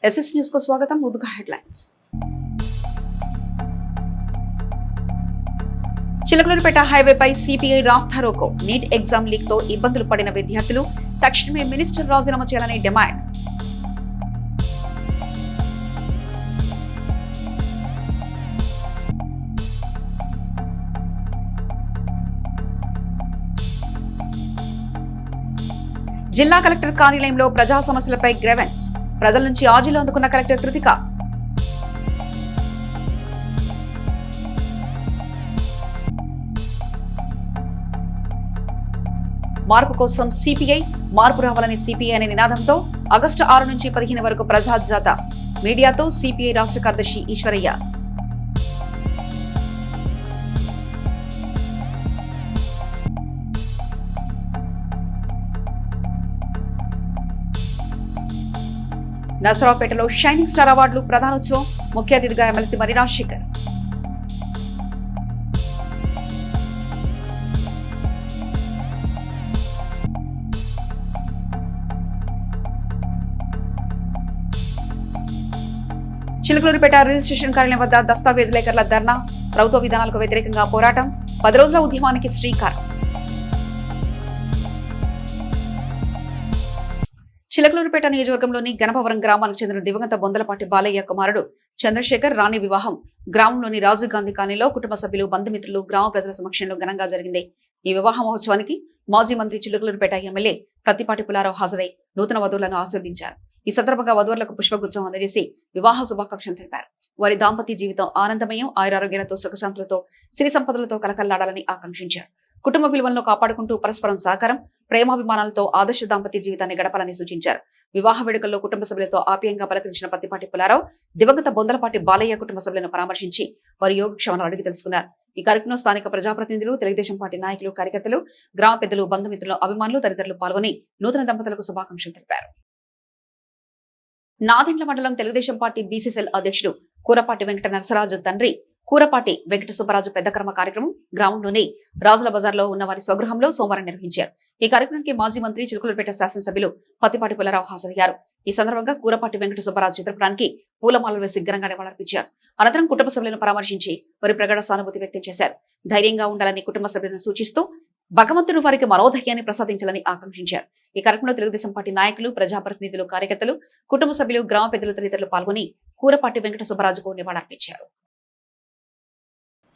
SS news కు స్వాగతం. ముందుగా హెడ్లైన్స్. చిలకలూరిపేట హైవేపై సిపిఐ రాస్తారోకో. నీట్ ఎగ్జామ్ లీక్ తో ఇబ్బందులు పడిన విద్యార్థులు తక్షణమే మినిస్టర్ రాజీనామా చేయాలని డిమాండ్. జిల్లా కలెక్టర్ కార్యాలయంలో ప్రజా సమస్యలపై గ్రెవెన్స్. ప్రజల నుంచి ఆజీలు అందుకున్న కలెక్టర్ కృతిక. మార్పు కోసం సిపిఐ, మార్పు రావాలని సిపిఐ అనే నినాదంతో ఆగస్టు 6 నుంచి 15 వరకు ప్రజా జాథా. మీడియాతో సిపిఐ రాష్ట్ర కార్యదర్శి ఈశ్వరయ్య. నర్సరావుపేటలో షైనింగ్ స్టార్ అవార్డులు ప్రధానోత్సవం. ముఖ్య అతిథిగా ఎమ్మెల్సీ మరి రాజశేఖర్. చిలకలూరిపేట రిజిస్ట్రేషన్ కార్యాలయం వద్ద దస్తావేజులేకర్ల ధర్నా. ప్రభుత్వ విధానాలకు వ్యతిరేకంగా పోరాటం. 10 రోజుల ఉద్యమానికి శ్రీకారం. చిలకలూరిపేట నియోజకవర్గంలోని గణపవరం గ్రామానికి చెందిన దివంగత బొందలపాటి బాలయ్య కుమారుడు చంద్రశేఖర్ రాణి వివాహం గ్రామంలోని రాజీవ్ గాంధీ కాలనీలో కుటుంబ సభ్యులు, బంధుమిత్రులు, గ్రామ ప్రజల సమక్షంలో ఘనంగా జరిగింది. ఈ వివాహ మహోత్సవానికి మాజీ మంత్రి చిలకలూరిపేట ఎమ్మెల్యే ప్రత్తిపాటి పుల్లారావు హాజరై నూతన వధువులను ఆశీర్వదించారు. ఈ సందర్భంగా వధువులకు పుష్పగుచ్చం అందజేసి వివాహ శుభాకాంక్షలు తెలిపారు. వారి దాంపత్య జీవితం ఆనందమయం, ఆయురారోగ్యాలతో, సుఖశాంతులతో, సిరి సంపదలతో కలకల్లాడాలని ఆకాంక్షించారు. కుటుంబ విలువలను కాపాడుకుంటూ పరస్పరం సహకారం, ప్రేమాభిమానాలతో ఆదర్శ దాంపత్య జీవితాన్ని గడపాలని సూచించారు. వివాహ వేడుకల్లో కుటుంబ సభ్యులతో ఆప్యాయంగా పలకరించిన ప్రత్తిపాటి పుల్లారావు దివంగత బొందలపాటి బాలయ్య కుటుంబ సభ్యులను పరామర్శించి వారి యోగక్షేమాలను అడిగి తెలుసుకున్నారు. ఈ కార్యక్రమంలో స్థానిక ప్రజాప్రతినిధులు, తెలుగుదేశం పార్టీ నాయకులు, కార్యకర్తలు, గ్రామ పెద్దలు, బంధుమిత్రులు, అభిమానులు తదితరులు పాల్గొని నూతన దంపతులకు శుభాకాంక్షలు తెలిపారు. నాదెండ్ల మండలం తెలుగుదేశం పార్టీ బీసీసీఎల్ అధ్యక్షుడు కూరపాటి వెంకట నరసరాజు తండ్రి కూరపాటి వెంకట సుబ్బరాజు పెద్ద కర్మ కార్యక్రమం గ్రామంలోని రాజుల బజార్లో ఉన్న వారి స్వగృహంలో సోమవారం నిర్వహించారు. ఈ కార్యక్రమానికి మాజీ మంత్రి చిలకలూరిపేట శాసనసభ్యులు ప్రత్తిపాటి పుల్లారావు హాజరయ్యారు. ఈ సందర్భంగా కూరపాటి వెంకట సుబ్బరాజు చిత్రపటానికి పూలమాలలు వేసి ఘనంగా నివాళులర్పించారు. అనంతరం కుటుంబ సభ్యులను పరామర్శించి వారి ప్రగాఢ సానుభూతి వ్యక్తం చేశారు. ధైర్యంగా ఉండాలని కుటుంబ సభ్యులను సూచిస్తూ భగవంతుడు వారికి మనోధైర్యాన్ని ప్రసాదించాలని ఆకాంక్షించారు. ఈ కార్యక్రమంలో తెలుగుదేశం పార్టీ నాయకులు, ప్రజాప్రతినిధులు, కార్యకర్తలు, కుటుంబ సభ్యులు, గ్రామ పెద్దలు తదితరులు పాల్గొని కూరపాటి వెంకట సుబ్బరాజుకు నివాళులర్పించారు.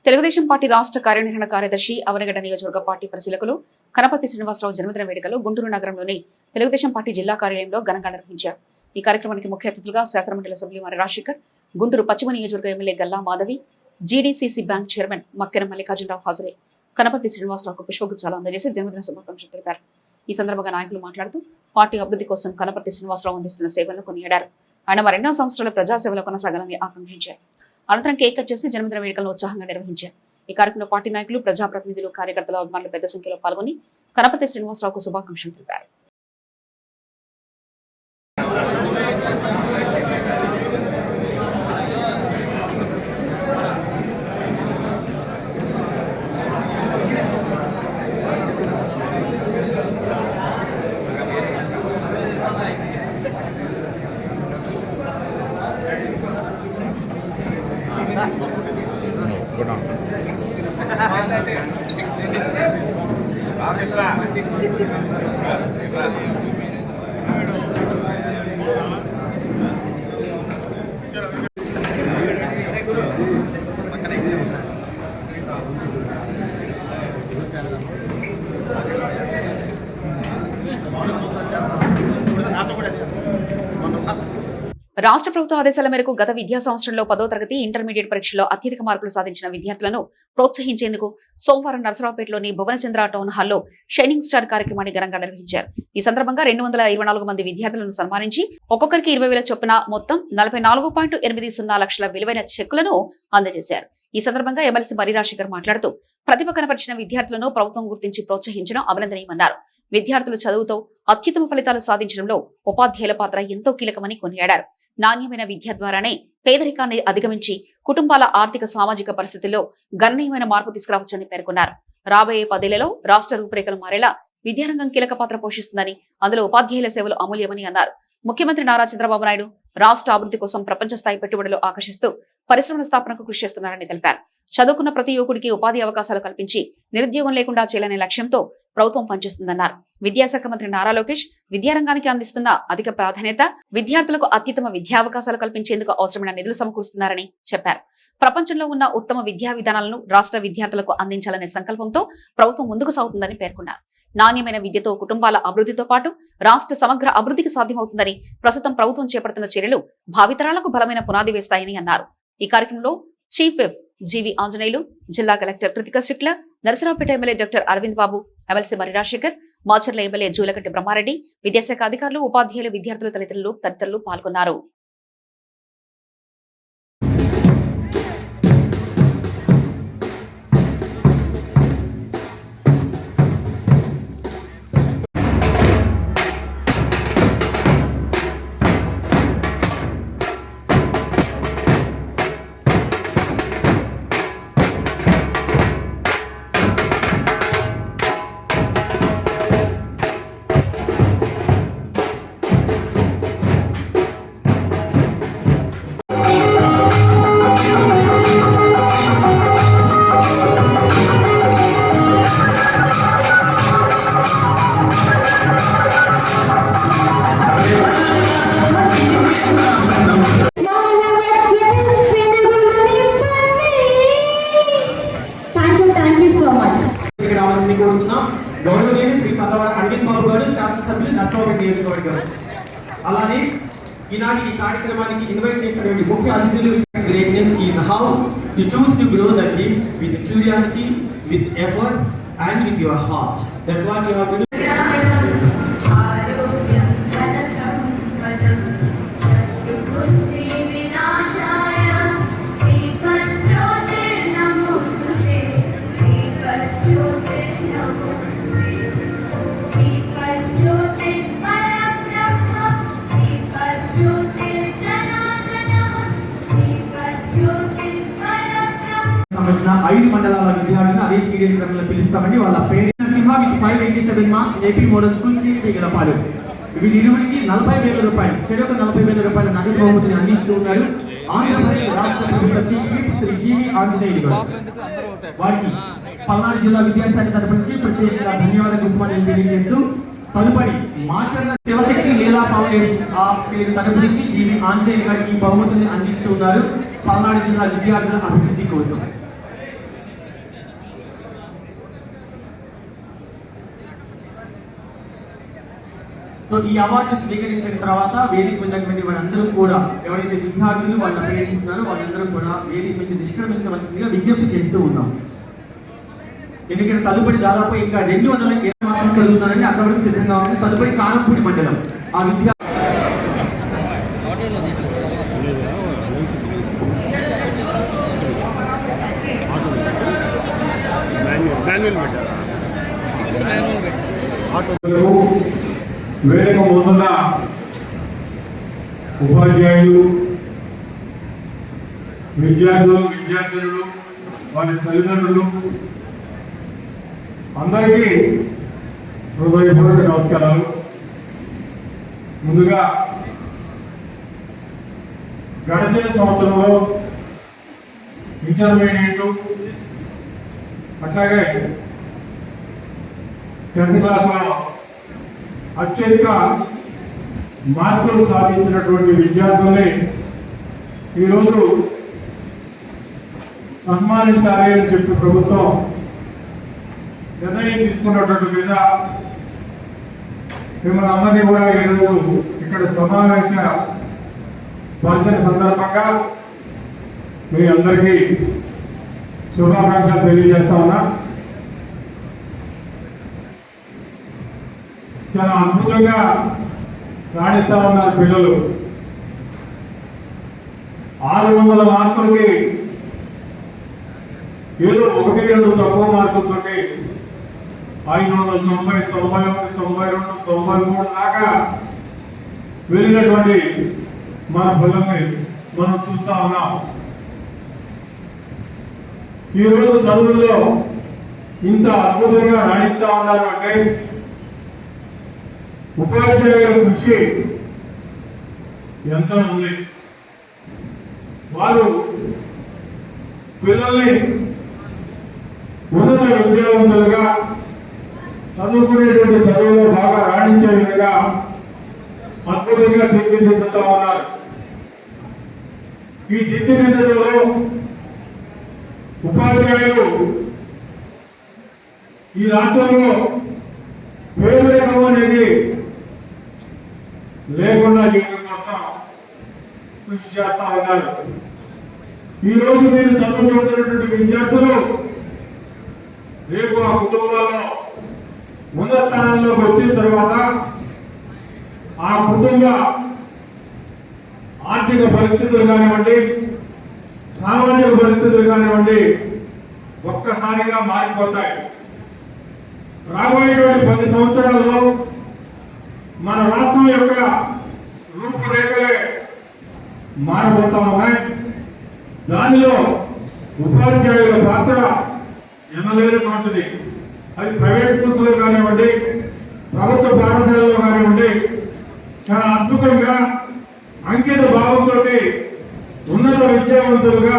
తెలుగుదేశం పార్టీ రాష్ట్ర కార్యనిర్వహణ కార్యదర్శి, అవనగడ్డ నియోజకవర్గ పార్టీ పరిశీలకులు కనపర్తి శ్రీనివాసరావు జన్మదిన వేడుకలు గుంటూరు నగరంలోని తెలుగుదేశం పార్టీ జిల్లా కార్యాలయంలో ఘనంగా నిర్వహించారు. ఈ కార్యక్రమానికి ముఖ్య అతిథులుగా శాసనమండలి సభ్యులు మరి రాజశేఖర్, గుంటూరు పశ్చిమ నియోజకవర్గ MLA Galla Madhavi, GDCC bank chairman Makkena Mallikarjunarao హాజరై కనపర్తి శ్రీనివాసరావుకు పుష్పగుచ్చాలు అందజేసి జన్మదిన శుభాకాంక్షలు తెలిపారు. ఈ సందర్భంగా నాయకులు మాట్లాడుతూ పార్టీ అభివృద్ధి కోసం కనపర్తి శ్రీనివాసరావు అందిస్తున్న సేవలను కొనియాడారు. ఆయన మరెన్నో సంవత్సరాల ప్రజాసేవలు కొనసాగాలని ఆకాంక్షించారు. అనంతరం కేక్ కట్ చేసి జన్మదిన వేడుకలను ఉత్సాహంగా నిర్వహించారు. ఈ కార్యక్రమంలో పార్టీ నాయకులు, ప్రజాప్రతినిధులు, కార్యకర్తలు, అభిమానులు పెద్ద సంఖ్యలో పాల్గొని కనపర్తి శ్రీనివాసరావుకు శుభాకాంక్షలు తెలిపారు. రాష్ట్ర ప్రభుత్వ ఆదేశాల మేరకు గత విద్యా సంవత్సరంలో 10వ తరగతి, ఇంటర్మీడియట్ పరీక్షల్లో అత్యధిక మార్కులు సాధించిన విద్యార్థులను ప్రోత్సహించేందుకు సోమవారం నర్సరావుపేటలోని భువనచంద్ర టౌన్ హాల్లో షైనింగ్ స్టార్ కార్యక్రమాన్ని ఘనంగా నిర్వహించారు. ఈ సందర్భంగా 224 మంది విద్యార్థులను సన్మానించి ఒక్కొక్కరికి 20,000 చొప్పున మొత్తం 44.80 లక్షల విలువైన చెక్కులను అందజేశారు. ఈ సందర్భంగా ఎమ్మెల్సీ మరి రాజశేఖర్ మాట్లాడుతూ ప్రతిభ కనపరిచిన విద్యార్థులను ప్రభుత్వం గుర్తించి ప్రోత్సహించడం అభినందనీయమన్నారు. విద్యార్థులు చదువుతో అత్యుత్తమ ఫలితాలు సాధించడంలో ఉపాధ్యాయుల పాత్ర ఎంతో కీలకమని కొనియాడారు. నాణ్యమైన విద్య ద్వారానే పేదరికాన్ని అధిగమించి కుటుంబాల ఆర్థిక, సామాజిక పరిస్థితుల్లో గణనీయమైన మార్పు తీసుకురావచ్చని పేర్కొన్నారు. రాబోయే 10 ఏళ్లలో రాష్ట్ర రూపురేఖలు మారేలా విద్యారంగం కీలక పాత్ర పోషిస్తుందని, అందులో ఉపాధ్యాయుల సేవలు అమూల్యమని అన్నారు. ముఖ్యమంత్రి నారా చంద్రబాబు నాయుడు రాష్ట్ర అభివృద్ధి కోసం ప్రపంచ స్థాయి పెట్టుబడులు ఆకర్షిస్తూ పరిశ్రమల స్థాపనకు కృషి చేస్తున్నారని తెలిపారు. చదువుకున్న ప్రతి యువకుడికి ఉపాధి అవకాశాలు కల్పించి నిరుద్యోగం లేకుండా చేయాలనే లక్ష్యంతో ప్రభుత్వం పనిచేస్తుందన్నారు. విద్యాశాఖ మంత్రి నారా లోకేష్ విద్యారంగానికి అందిస్తున్న అధిక ప్రాధాన్యత, విద్యార్థులకు అత్యుత్తమ విద్యావకాశాలు కల్పించేందుకు అవసరమైన నిధులు సమకూరుస్తున్నారని చెప్పారు. ప్రపంచంలో ఉన్న ఉత్తమ విద్యా విధానాలను రాష్ట్ర విద్యార్థులకు అందించాలనే సంకల్పంతో ప్రభుత్వం ముందుకు సాగుతుందని పేర్కొన్నారు. నాణ్యమైన విద్యతో కుటుంబాల అభివృద్ధితో పాటు రాష్ట్ర సమగ్ర అభివృద్ధికి సాధ్యమవుతుందని, ప్రస్తుతం ప్రభుత్వం చేపడుతున్న చర్యలు భావితరాలకు బలమైన పునాది వేస్తాయని అన్నారు. ఈ కార్యక్రమంలో చీఫ్ విప్ జీవి ఆంజనేయులు, జిల్లా కలెక్టర్ కృతికా శుక్ల, నరసరావుపేట ఎమ్మెల్యే డాక్టర్ అరవింద్ బాబు, ఎమ్మెల్సీ మరి రాజశేఖర్, మాచర్ల ఎమ్మెల్యే జూలగడ్డి బ్రహ్మారెడ్డి, విద్యాశాఖ అధికారులు, ఉపాధ్యాయులు, విద్యార్థుల తదితరులు పాల్గొన్నారు. అలానే ఈనాటి ఈ కార్యక్రమానికి ఇన్వైట్ చేసినటువంటి ముఖ్య అతిథులు greatness is how you choose to grow that gift with curiosity, with effort and with your heart. That's what you have to do. సంబంధించిన 5 మండలాల విద్యార్థులను అదే సీరియల్ క్రమంలో పిలుస్తామని వాళ్ళ parents Simha with 587 marks AP model school చీరపాలు. వీరిరువురికి 40,000 రూపాయలు, చెరకు 40,000 రూపాయల నగదు బహుమతిని అందిస్తూ ఉన్నారు ఆంధ్రప్రదేశ్ రాష్ట్ర ప్రభుత్వ చీఫ్ విప్ శ్రీ జీవి ఆంజనేయులు గారు. వారికి పల్నాడు జిల్లా విద్యాశాఖ తరపు నుంచి ప్రత్యేకంగా ధన్యవాద కుసుమాన్ని తెలియజేస్తూ తదుపరి మాచర్ల శివశక్తి లీలా ఫౌండేషన్ ఆ పేరు తరపు నుంచి జీవి ఆంజనేయులు గారికి ఈ బహుమతిని అందిస్తూ ఉన్నారు పల్నాడు జిల్లా విద్యార్థుల అభివృద్ధి కోసం. సో ఈ అవార్డు స్వీకరించిన తర్వాత వేదిక ఉన్నటువంటి వారందరూ కూడా ఎవరైతే విద్యార్థులు వాళ్ళ పేరెంట్స్ ఉన్నారో వాళ్ళందరూ కూడా వేదిక నుంచి నిష్క్రమించవలసిందిగా విజ్ఞప్తి చేస్తూ ఉన్నాం. ఎందుకంటే తదుపరి దాదాపు ఇంకా 200 మాత్రం చదువుతున్నారని అంతవరకు సిద్ధంగా ఉంది. తదుపరి కారంపూడి మండలం ఆ విద్యా వేదిక ముందున్న ఉపాధ్యాయులు, విద్యార్థులు, వారి తల్లిదండ్రులు అందరికీ హృదయపూర్వక నమస్కారాలు. ముందుగా గడిచిన సంవత్సరంలో ఇంటర్మీడియట్ అట్లాగే 10th క్లాస్లో అత్యధిక మార్కులు సాధించినటువంటి విద్యార్థుల్ని ఈరోజు సన్మానించాలి అని చెప్పి ప్రభుత్వం నిర్ణయం తీసుకున్నటువంటి మీద మిమ్మల్ని అందరినీ కూడా ఈరోజు ఇక్కడ సమావేశపరిచిన సందర్భంగా మీ అందరికీ శుభాకాంక్షలు తెలియజేస్తా ఉన్నా. చాలా అద్భుతంగా రాణిస్తా ఉన్నారు పిల్లలు. 600 మార్కులకి ఏదో 1-2 తక్కువ మార్కులతో 590, 91, 92, 93 దాకా వెళ్ళినటువంటి మన పిల్లల్ని మనం చూస్తా ఉన్నాం. ఈరోజు చదువుల్లో ఇంత అద్భుతంగా రాణిస్తా ఉన్నారు అంటే ఉపాధ్యాయుల కృషి ఎంతో ఉంది. వారు పిల్లల్ని ఉన్నత విద్యావంతులుగా చదువుకునేటువంటి చదువులో బాగా రాణించే విధంగా అద్భుతంగా తీర్చిదిద్దుతూ ఉన్నారు. ఈ తీర్చిదిద్దులో ఉపాధ్యాయులు ఈ రాష్ట్రంలో పేదరికం అనేది లేకుండా చేయడం కోసం కృషి చేస్తా ఉన్నారు. ఈ రోజు మీరు చదువుకుంటున్నటువంటి విద్యార్థులు రేపు ఆ కుటుంబాల్లో ఉన్నత స్థానంలోకి వచ్చిన తర్వాత ఆ కుటుంబ ఆర్థిక పరిస్థితులు కానివ్వండి, సామాజిక పరిస్థితులు కానివ్వండి ఒక్కసారిగా మారిపోతాయి. రాబోయేటువంటి 10 సంవత్సరాల్లో మన రాష్ట్రం యొక్క రూపురేఖలే మారబోతా ఉన్నాయి. దానిలో ఉపాధ్యాయుల పాత్ర ఎనలేనటువంటిది. అది ప్రైవేట్ స్కూల్స్ లో కానివ్వండి, ప్రభుత్వ పాఠశాలలో కానివ్వండి చాలా అద్భుతంగా అంకిత భావంతో ఉన్నత విద్యావంతులుగా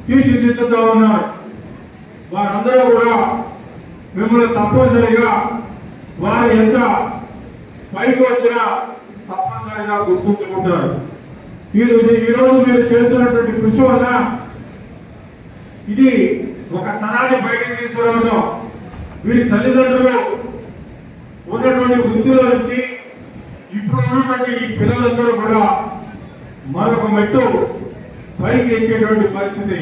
తీర్చిదిద్దుతూ ఉన్నారు. వారందరూ కూడా మిమ్మల్ని తప్పనిసరిగా వారు ఎంత పైకి వచ్చినా తప్పనిసరిగా గుర్తుంచుకుంటారు. ఈరోజు మీరు చేస్తున్నటువంటి కృషి వల్ల ఇది ఒక తరాన్ని బయటికి తీసుకురావడం, వీరి తల్లిదండ్రులు ఉన్నటువంటి వృత్తిలో నుంచి ఇప్పుడు ఉన్నటువంటి ఈ పిల్లలందరూ కూడా మరొక మెట్టు పైకి ఎక్కేటువంటి పరిస్థితి.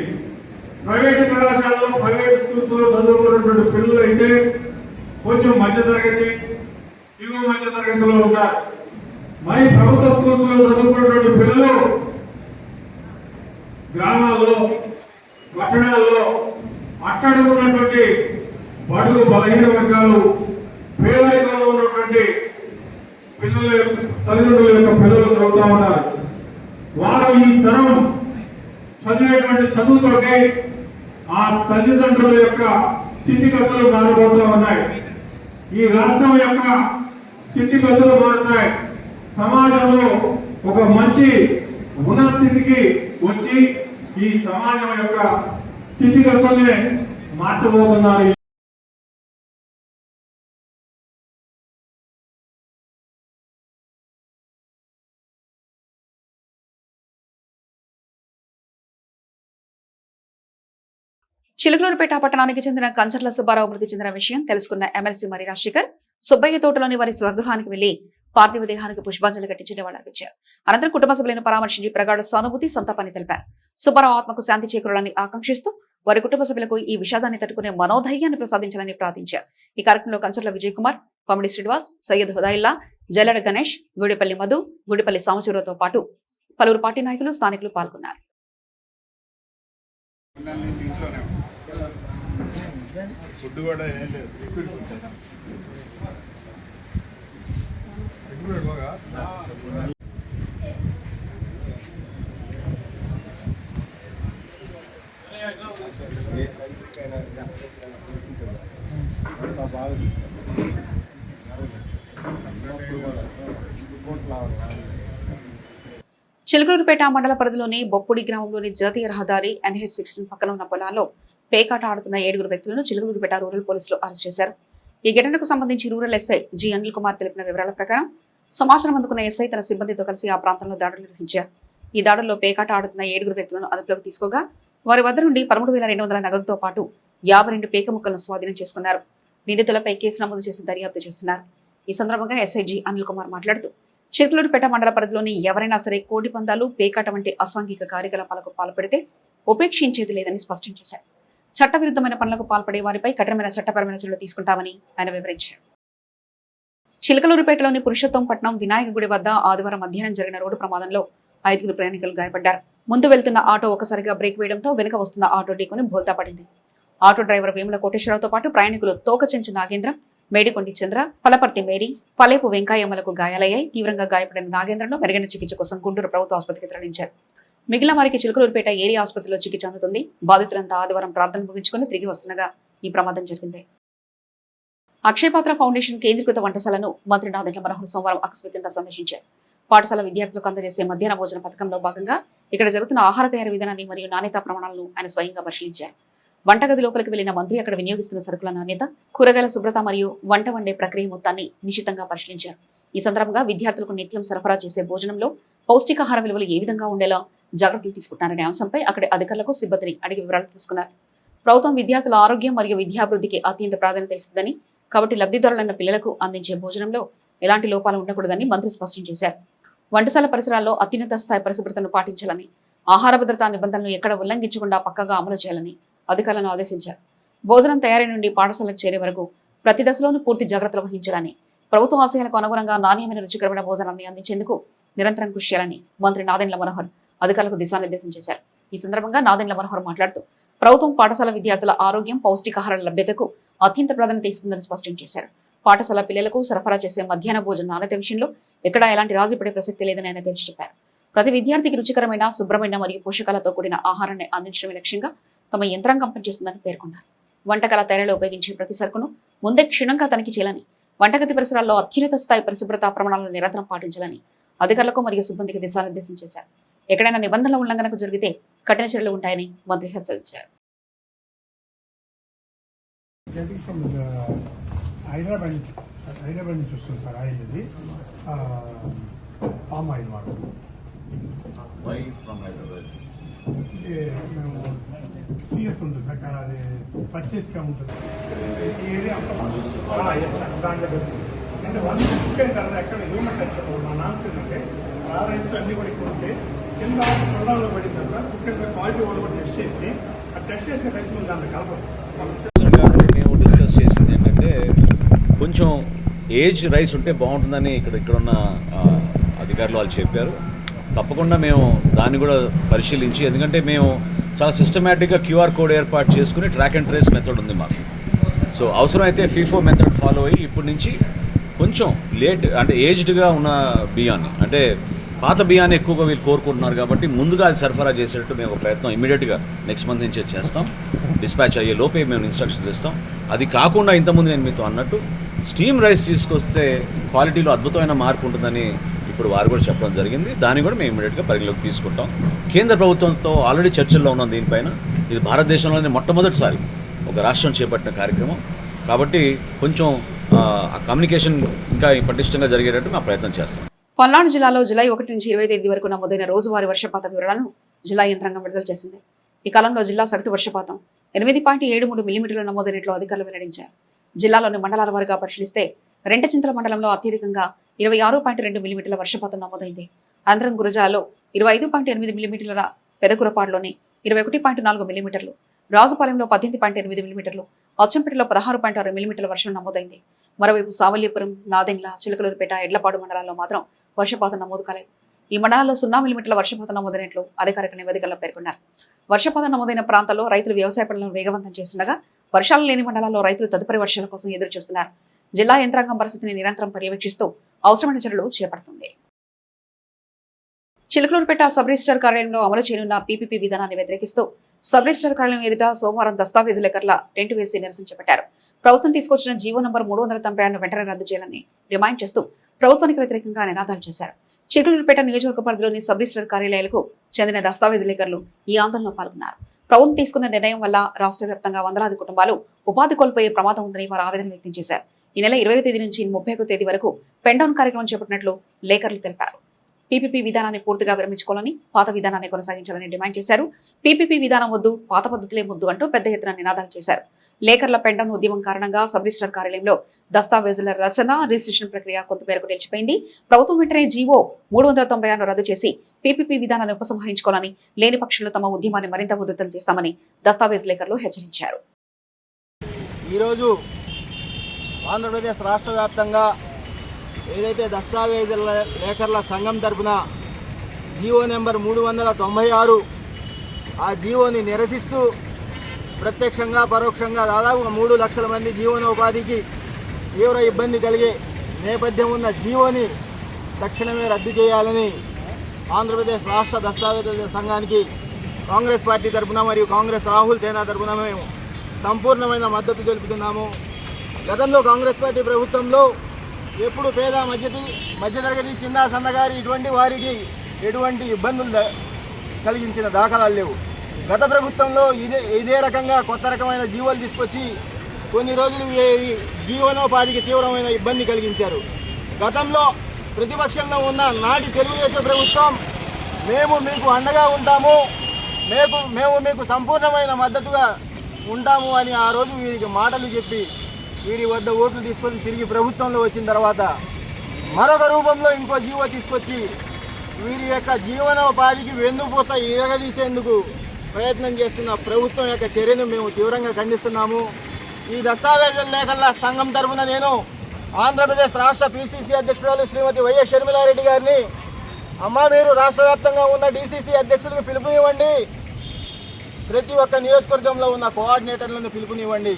ప్రైవేట్ కళాశాలలో, ప్రైవేట్ స్కూల్స్ లో చదువుకున్నటువంటి పిల్లలు అయితే కొంచెం మధ్యతరగతి, దిగువ మధ్య తరగతిలో ఉంటారు. మరి ప్రభుత్వ స్కూల్స్ లో చదువుకున్నటువంటి పిల్లలు గ్రామాల్లో, పట్టణాల్లో అక్కడ ఉన్నటువంటి బడుగు బలహీన వర్గాలు, పేదరికంలో ఉన్నటువంటి పిల్లల తల్లిదండ్రుల యొక్క పిల్లలు చదువుతా ఉన్నారు. వారు ఈ తరం చదివేటువంటి చదువుతోటి ఆ తల్లిదండ్రుల యొక్క స్థితిగతులు మారిపోతూ ఉన్నాయి. ఈ రాష్ట్రం యొక్క స్థితిగతులు మారుతాయి. సమాజంలో ఒక మంచి ఉన్నత స్థితికి వచ్చి ఈ సమాజం యొక్క స్థితిగతుల్ని మార్చబోతున్నారు. చిలుకలూరుపేట పట్టణానికి చెందిన కంచర్ల సుబ్బారావు మృతి చెందిన విషయం తెలుసుకున్న ఎమ్మెల్సీ మరి రాజశేఖర్ సుబ్బయ్య తోటలోని వారి స్వగృహానికి వెళ్లి పార్థివ దేహానికి పుష్పాంజలి ఘటించి నివాళులర్పించారు. అనంతరం కుటుంబ సభ్యులను పరామర్శించి ప్రగాఢ సానుభూతి, సంతాపాన్ని తెలిపారు. సుబ్బారావు ఆత్మకు శాంతి చేకూరాలని ఆకాంక్షిస్తూ వారి కుటుంబ సభ్యులకు ఈ విషాదాన్ని తట్టుకునే మనోధైర్యాన్ని ప్రసాదించాలని ప్రార్థించారు. ఈ కార్యక్రమంలో కంచర్ల విజయ్ కుమార్, కామెడీ శ్రీనివాస్, సయ్యద్ హుదాయిల్లా, జల్లెడ గణేష్, గుడిపల్లి మధు, గుడిపల్లి సాంబశివరావుతో పాటు పలువురు పార్టీ నాయకులు, స్థానికులు పాల్గొన్నారు. చిలుకలూరుపేట మండల పరిధిలోని బొప్పుడి గ్రామంలోని జాతీయ రహదారి NH-16 పక్కన ఉన్న పొలాల్లో పేకాట ఆడుతున్న 7 వ్యక్తులను చిలుకలూరుపేట రూరల్ పోలీసులు అరెస్ట్ చేశారు. ఈ ఘటనకు సంబంధించి rural SI G Anil Kumar తెలిపిన వివరాల ప్రకారం సమాచారం అందుకున్న ఎస్ఐ తన సిబ్బందితో కలిసి ఆ ప్రాంతంలో దాడులు నిర్వహించారు. ఈ దాడుల్లో పేకాట ఆడుతున్న 7 వ్యక్తులను అదుపులోకి తీసుకోగా వారి వద్ద నుండి 13,200 నగదుతో పాటు 52 పేక ముక్కలను స్వాధీనం చేసుకున్నారు. నిందితులపై కేసు నమోదు చేసి దర్యాప్తు చేస్తున్నారు. ఈ సందర్భంగా ఎస్ఐ జి అనిల్ కుమార్ మాట్లాడుతూ చిలుకలూరుపేట మండల పరిధిలోని ఎవరైనా సరే కోడి పందాలు, పేకాట వంటి అసాంఘిక కార్యకలాపాలకు పాల్పడితే ఉపేక్షించేది లేదని స్పష్టం చేశారు. చట్టవిరుద్ధమైన పనులకు పాల్పడే వారిపై కఠినమైన చట్టపరమైన చర్యలు తీసుకుంటామని ఆయన వివరించారు. చిలుకలూరుపేటలోని పురుషోత్తంపట్నం వినాయక గుడి వద్ద ఆదివారం మధ్యాహ్నం జరిగిన రోడ్డు ప్రమాదంలో 5 ప్రయాణికులు గాయపడ్డారు. ముందు వెళ్తున్న ఆటో ఒకసారిగా బ్రేక్ వేయడంతో వెనుక వస్తున్న ఆటో ఢీకొని బోల్తా పడింది. ఆటో డ్రైవర్ వేముల కోటేశ్వరరావుతో పాటు ప్రయాణికులు తోకచెంచు నాగేంద్ర, మేడికొండి చంద్ర, పలపర్తి మేరీ, పలేపు వెంకాయమ్మలకు గాయాలయ్యాయి. తీవ్రంగా గాయపడిన నాగేంద్రను మెరుగైన చికిత్స కోసం గుంటూరు ప్రభుత్వ ఆసుపత్రికి తరలించారు. మిగిలిన వారికి చిలుకలూరుపేట ఏరియా ఆసుపత్రిలో చికిత్స అందుతుంది. బాధితులంతా ఆదివారం ప్రార్థన ముగించుకుని తిరిగి వస్తుండగా ఈ ప్రమాదం జరిగింది. అక్షయపాత్ర ఫౌండేషన్ కేంద్రీకృత వంటశాలను మంత్రి నాదెండ్ల మనోహర్ సోమవారం ఆకస్మికంగా సందర్శించారు. పాఠశాల విద్యార్థులకు అందజేసే మధ్యాహ్న భోజన పథకంలో భాగంగా ఇక్కడ జరుగుతున్న ఆహార తయారీ విధానాన్ని మరియు నాణ్యతా ప్రమాణాలను ఆయన స్వయంగా పరిశీలించారు. వంటగది లోపలికి వెళ్లిన మంత్రి అక్కడ వినియోగిస్తున్న సరుకుల నాణ్యత, కూరగాయల శుభ్రత మరియు వంట వండే ప్రక్రియ మొత్తాన్ని నిశితంగా పరిశీలించారు. ఈ సందర్భంగా విద్యార్థులకు నిత్యం సరఫరా చేసే భోజనంలో పౌష్టికాహార విలువలు ఏ విధంగా ఉండేలా జాగ్రత్తలు తీసుకుంటున్నారనే అంశంపై అక్కడి అధికారులకు సిబ్బందిని అడిగి వివరాలు తీసుకున్నారు. ప్రభుత్వం విద్యార్థుల ఆరోగ్యం మరియు విద్యాభివృద్ధికి అత్యంత ప్రాధాన్యత ఇస్తుందని, కాబట్టి లబ్ధిదారులైన పిల్లలకు అందించే భోజనంలో ఎలాంటి లోపాలు ఉండకూడదని మంత్రి స్పష్టం చేశారు. వంటశాల పరిసరాల్లో అత్యున్నత స్థాయి పరిశుభ్రతను పాటించాలని, ఆహార భద్రతా నిబంధనలు ఎక్కడ ఉల్లంఘించకుండా పక్కాగా అమలు చేయాలని అధికారులను ఆదేశించారు. భోజనం తయారీ నుండి పాఠశాలకు చేరే వరకు ప్రతి దశలోనూ పూర్తి జాగ్రత్తలు వహించాలని, ప్రభుత్వ ఆశయాలకు అనుగుణంగా నాణ్యమైన రుచికరమైన భోజనాన్ని అందించేందుకు నిరంతరం కృషి చేయాలని మంత్రి నాదెండ్ల మనోహర్ అధికారులకు దిశానిర్దేశం చేశారు. ఈ సందర్భంగా నాదెండ్ల మనోహర్ మాట్లాడుతూ ప్రభుత్వం పాఠశాల విద్యార్థుల ఆరోగ్యం, పౌష్టికాహార లభ్యతకు అత్యంత ప్రాధాన్యత ఇస్తుందని స్పష్టం చేశారు. పాఠశాల పిల్లలకు సరఫరా చేసే మధ్యాహ్న భోజన నాణ్యత విషయంలో ఎక్కడా ఎలాంటి రాజీ పడే ప్రసక్తి లేదని ఆయన తేల్చి చెప్పారు. ప్రతి విద్యార్థికి రుచికరమైన, శుభ్రమైన మరియు పోషకాలతో కూడిన ఆహారాన్ని అందించడమే లక్ష్యంగా తమ యంత్రాంగం పనిచేస్తుందని పేర్కొన్నారు. వంటకాల తయారీలో ఉపయోగించే ప్రతి సరుకును ముందే క్షుణ్ణంగా తనిఖీ చేయాలని, వంటగది పరిసరాల్లో అత్యున్నత స్థాయి పరిశుభ్రతా ప్రమాణాలను నిరంతరం పాటించాలని అధికారులకు మరియు సిబ్బందికి దిశానిర్దేశం చేశారు. ఎక్కడైనా నిబంధనల ఉల్లంఘనకు జరిగితే కఠిన చర్యలు ఉంటాయని మంత్రి హెచ్చరించారు. హైదరాబాద్ నుంచి వస్తుంది సార్ ఆయిల్. ఇది పామ్ ఆయిల్ వాడతాం. మేము సిఎస్ ఉంటుంది సార్, అది పర్చేస్గా ఉంటుంది. ఈ ఏరియా సార్ దాంట్లో అంటే వన్ కుక్ అయిన తర్వాత ఎక్కడ హ్యూమన్ టచ్ మా నాన్స్ ఏంటంటే ఆ రైస్ అన్ని కూడా ఎక్కువ ఉంటే కింద పొలాల్లో పడిన తర్వాత కుక్ అయిన క్వాలిటీ వాళ్ళు కూడా టెస్ట్ చేసి ఆ టెస్ట్ చేసే రైస్ మీద దాంట్లో కలపదు. మేము డిస్కస్ చేసింది ఏంటంటే కొంచెం ఏజ్ రైస్ ఉంటే బాగుంటుందని ఇక్కడున్న అధికారులు వాళ్ళు చెప్పారు. తప్పకుండా మేము దాన్ని కూడా పరిశీలించి, ఎందుకంటే మేము చాలా సిస్టమేటిక్గా క్యూఆర్ కోడ్ ఏర్పాటు చేసుకుని ట్రాక్ అండ్ ట్రేస్ మెథడ్ ఉంది మాకు. సో అవసరమైతే ఫీఫో మెథడ్ ఫాలో అయ్యి ఇప్పటి నుంచి కొంచెం లేట్ అంటే ఏజ్డ్గా ఉన్న బియ్యాన్ని, అంటే పాత బియ్యాన్ని ఎక్కువగా వీళ్ళు కోరుకుంటున్నారు కాబట్టి ముందుగా అది సరఫరా చేసేటట్టు మేము ఒక ప్రయత్నం ఇమీడియట్గా నెక్స్ట్ మంత్ నుంచి చేస్తాం. డిస్పాచ్ అయ్యే లోపే మేము ఇన్స్ట్రక్షన్స్ ఇస్తాం. అది కాకుండా ఇంతకుముందు నేను మీతో అన్నట్టు స్టీమ్ రైస్ తీసుకొస్తే క్వాలిటీలో అద్భుతమైన మార్పు ఉంటుందని ఇప్పుడు వారు కూడా చెప్పడం జరిగింది. దాన్ని కూడా మేము ఇమీడియట్గా పరిగణలోకి తీసుకుంటాం. కేంద్ర ప్రభుత్వంతో ఆల్రెడీ చర్చల్లో ఉన్నాం దీనిపైన. ఇది భారతదేశంలోనే మొట్టమొదటిసారి ఒక రాష్ట్రం చేపట్టిన కార్యక్రమం కాబట్టి కొంచెం ఆ కమ్యూనికేషన్ ఇంకా పటిష్టంగా జరిగేటట్టు మా ప్రయత్నం చేస్తాం. పల్నాడు జిల్లాలో జూలై 1 నుంచి 20 తేదీ వరకు నమోదైన రోజువారీ వర్షపాత వివరాలను జిల్లా యంత్రాంగం విడుదల చేసింది. ఈ కాలంలో జిల్లా సగటు వర్షపాతం 8.73 మిల్లీమీటర్లు నమోదైనట్లు అధికారులు వెల్లడించారు. జిల్లాలోని మండలాల వారీగా పరిశీలిస్తే రెంటచింతల మండలంలో అత్యధికంగా 26.2 మిల్లీమీటర్ల వర్షపాతం నమోదైంది. అనంతరం గురజాలలో 25.8 మిల్లీమీటర్ల, పెదకురపాడులోని 21.4 మిల్లీమీటర్లు, రాజుపాలెంలో 18.8 మిల్లీమీటర్లు, అచ్చంపేటలో 16.6 మిల్లీమీటర్ల వర్షం నమోదైంది. మరోవైపు సావల్యపురం, నాదెండ్ల, చిలకలూరుపేట, ఎడ్లపాడు మండలాల్లో మాత్రం వర్షపాతం నమోదు కాలేదు. ఈ మండలాల్లో 0 మిల్లీమీటర్ల వర్షపాతం నమోదైనట్లు అధికారిక నివేదికల్లో పేర్కొన్నారు. వర్షపాతం నమోదైన ప్రాంతాల్లో రైతులు వ్యవసాయ పనులను వేగవంతం చేస్తుండగా వర్షాలు లేని మండలాల్లో రైతులు తదుపరి వర్షాల కోసం ఎదురు చూస్తున్నారు. జిల్లా యంత్రాంగం పరిస్థితిని నిరంతరం పర్యవేక్షిస్తూ అవసరమైన చర్యలు చేపడుతుంది. చిలకలూరుపేట సబ్ రిజిస్టర్ కార్యాలయంలో అమలు చేయనున్న పీపీపీ విధానాన్ని వ్యతిరేకిస్తూ సబ్ రిజిస్టర్ కార్యాలయం ఎదుట సోమవారం దస్తావేజు లేఖర్ల టెంట్ వేసి నిరసన చేపట్టారు. ప్రభుత్వం తీసుకొచ్చిన జీవో నంబర్ 396 వెంటనే రద్దు చేయాలని డిమాండ్ చేస్తూ ప్రభుత్వానికి వ్యతిరేకంగా నినాదాలు చేశారు. చిలకలూరుపేట నియోజకవర్గ పరిధిలోని సబ్ రిజిస్టర్ కార్యాలయాలకు చెందిన దస్తావేజు లేఖర్లు ఈ ఆందోళనలో పాల్గొన్నారు. ప్రభుత్వం తీసుకున్న నిర్ణయం వల్ల రాష్ట్ర వ్యాప్తంగా వందలాది కుటుంబాలు ఉపాధి కోల్పోయే ప్రమాదం ఉందని వారు ఆవేదన వ్యక్తం చేశారు. ఈ నెల 20వ తేదీ నుంచి 31వ తేదీ వరకు పెండౌన్ కార్యక్రమం చేపట్టినట్లు లేఖర్లు తెలిపారు. పీపీపీ విధానాన్ని పూర్తిగా విరమించుకోవాలని, పాత విధానాన్ని కొనసాగించాలని డిమాండ్ చేశారు. పీపీపీ విధానం వద్దు, పాత పద్ధతులే ముద్దు అంటూ పెద్ద ఎత్తున నినాదాలు చేశారు. లేఖర్ల పెండౌన్ ఉద్యమం కారణంగా సబ్ రిజిస్టర్ కార్యాలయంలో దస్తావేజుల రచన, రిజిస్ట్రేషన్ ప్రక్రియ కొంతమేరకు నిలిచిపోయింది. ప్రభుత్వం వెంటనే జీవో 396 రద్దు చేసి పీపీపీ విధానాన్ని ఉపసంహరించుకోవాలని, లేని పక్షంలో తమ ఉద్యమాన్ని మరింత ఉధృతం చేస్తామని దస్తావేజు లేఖర్లు హెచ్చరించారు. ఈరోజు ఆంధ్రప్రదేశ్ రాష్ట్ర వ్యాప్తంగా ఏదైతే దస్తావేజుల లేఖర్ల సంఘం తరపున జీవో నెంబర్ 396 ఆ జీవోని నిరసిస్తూ ప్రత్యక్షంగా పరోక్షంగా దాదాపుగా 3 లక్షల మంది జీవనోపాధికి తీవ్ర ఇబ్బంది కలిగే నేపథ్యం ఉన్న జీవోని తక్షణమే రద్దు చేయాలని ఆంధ్రప్రదేశ్ రాష్ట్ర దస్తావేజుల సంఘానికి కాంగ్రెస్ పార్టీ తరపున మరియు కాంగ్రెస్ రాహుల్ సేన తరపున మేము సంపూర్ణమైన మద్దతు తెలుపుతున్నాము. గతంలో కాంగ్రెస్ పార్టీ ప్రభుత్వంలో ఎప్పుడు పేద మధ్యతరగతి చిన్న సన్నగారి ఇటువంటి వారికి ఎటువంటి ఇబ్బందులు కలిగించిన దాఖలాలు లేవు. గత ప్రభుత్వంలో ఇదే రకంగా కొత్త రకమైన జీవోలు తీసుకొచ్చి కొన్ని రోజులు జీవనోపాధికి తీవ్రమైన ఇబ్బంది కలిగించారు. గతంలో ప్రతిపక్షంలో ఉన్న నాటి తెలుగుదేశం ప్రభుత్వం మేము మీకు అండగా ఉంటాము, మేము మీకు సంపూర్ణమైన మద్దతుగా ఉంటాము అని ఆ రోజు వీరికి మాటలు చెప్పి వీరి వద్ద ఓట్లు తీసుకొని తిరిగి ప్రభుత్వంలో వచ్చిన తర్వాత మరొక రూపంలో ఇంకో జీవో తీసుకొచ్చి వీరి యొక్క జీవనోపాధికి వెన్నుపూస ఇరగదీసేందుకు ప్రయత్నం చేస్తున్న ప్రభుత్వం యొక్క చర్యను మేము తీవ్రంగా ఖండిస్తున్నాము. ఈ దస్తావేజుల లేఖల సంఘం తరఫున నేను ఆంధ్రప్రదేశ్ రాష్ట్ర పిసిసి అధ్యక్షురాలు శ్రీమతి వైఎస్ షర్మిలారెడ్డి గారిని, అమ్మ మీరు రాష్ట్ర వ్యాప్తంగా ఉన్న డిసిసి అధ్యక్షులకు పిలుపునివ్వండి, ప్రతి ఒక్క నియోజకవర్గంలో ఉన్న కోఆర్డినేటర్లను పిలుపునివ్వండి,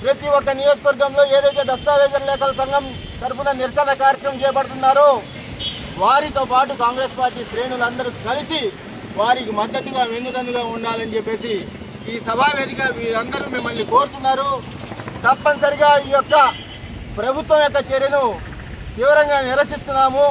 ప్రతి ఒక్క నియోజకవర్గంలో ఏదైతే దస్తావేజుల లేఖల సంఘం తరఫున నిరసన కార్యక్రమం చేపడుతున్నారో వారితో పాటు కాంగ్రెస్ పార్టీ శ్రేణులందరూ కలిసి వారికి మద్దతుగా వెన్నుదన్నుగా ఉండాలని చెప్పేసి ఈ సభా వేదిక వీరందరూ మిమ్మల్ని కోరుతున్నారు. తప్పనిసరిగా ఈ యొక్క ప్రభుత్వం యొక్క చర్యను తీవ్రంగా నిరసిస్తున్నాము.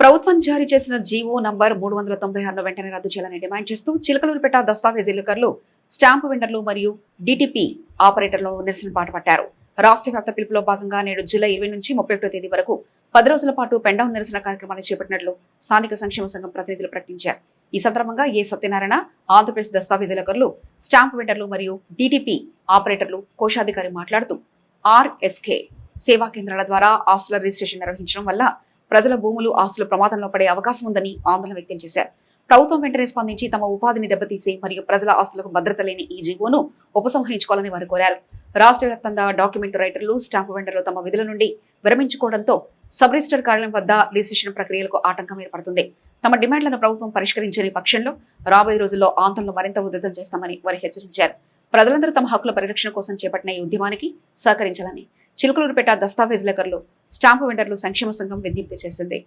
ప్రభుత్వం జారీ చేసిన జీవో నంబర్ 396 వెంటనే రద్దు చేయాలని డిమాండ్ చేస్తూ చిలకలూరిపేట దస్తావేజీలకర్లు, స్టాంపు వెండర్లు మరియు డిటిపి ఆపరేటర్లు నిరసన బాట పట్టారు. రాష్ట్ర వ్యాప్త పిలుపులో భాగంగా నేడు జూలై 20 నుంచి 31 తేదీ వరకు 10 రోజుల పాటు పెండౌన్ నిరసన కార్యక్రమాన్ని చేపట్టినట్లు స్థానిక సంక్షేమ సంఘం ప్రతినిధులు ప్రకటించారు. ఈ సందర్భంగా ఏ సత్యనారాయణ, ఆంధ్రప్రదేశ్ దస్తావేజీలకర్లు, స్టాంపు వెండర్లు మరియు డిటిపి ఆపరేటర్లు కోశాధికారి మాట్లాడుతూ ఆర్ఎస్కే సేవా కేంద్రాల ద్వారా ఆస్తుల రిజిస్ట్రేషన్ నిర్వహించడం వల్ల ప్రజల భూములు, ఆస్తులు ప్రమాదంలో పడే అవకాశం ఉందని ఆందోళన వ్యక్తం చేశారు. ప్రభుత్వం వెంటనే స్పందించి తమ ఉపాధిని దెబ్బతీసే మరియు ప్రజల ఆస్తులకు భద్రత లేని ఈ జీవోను ఉపసంహరించుకోవాలని వారు కోరారు. రాష్ట్ర వ్యాప్తంగా డాక్యుమెంట్ రైటర్లు, స్టాంపు వెండర్లు తమ విధుల నుండి విరమించుకోవడంతో సబ్ రిజిస్టర్ కార్యాలయం వద్ద రిజిస్ట్రేషన్ ప్రక్రియలకు ఆటంకం ఏర్పడుతుంది. తమ డిమాండ్లను ప్రభుత్వం పరిష్కరించని పక్షంలో రాబోయే రోజుల్లో ఆందోళనలు మరింత ఉధృతం చేస్తామని వారు హెచ్చరించారు. ప్రజలందరూ తమ హక్కుల పరిరక్షణ కోసం చేపట్టిన ఈ ఉద్యమానికి సహకరించాలని చిలుకలూరుపేట దస్తావేజీలకర్లు, స్టాంపు వెండర్లు సంక్షేమ సంఘం విజ్ఞప్తి చేసింది.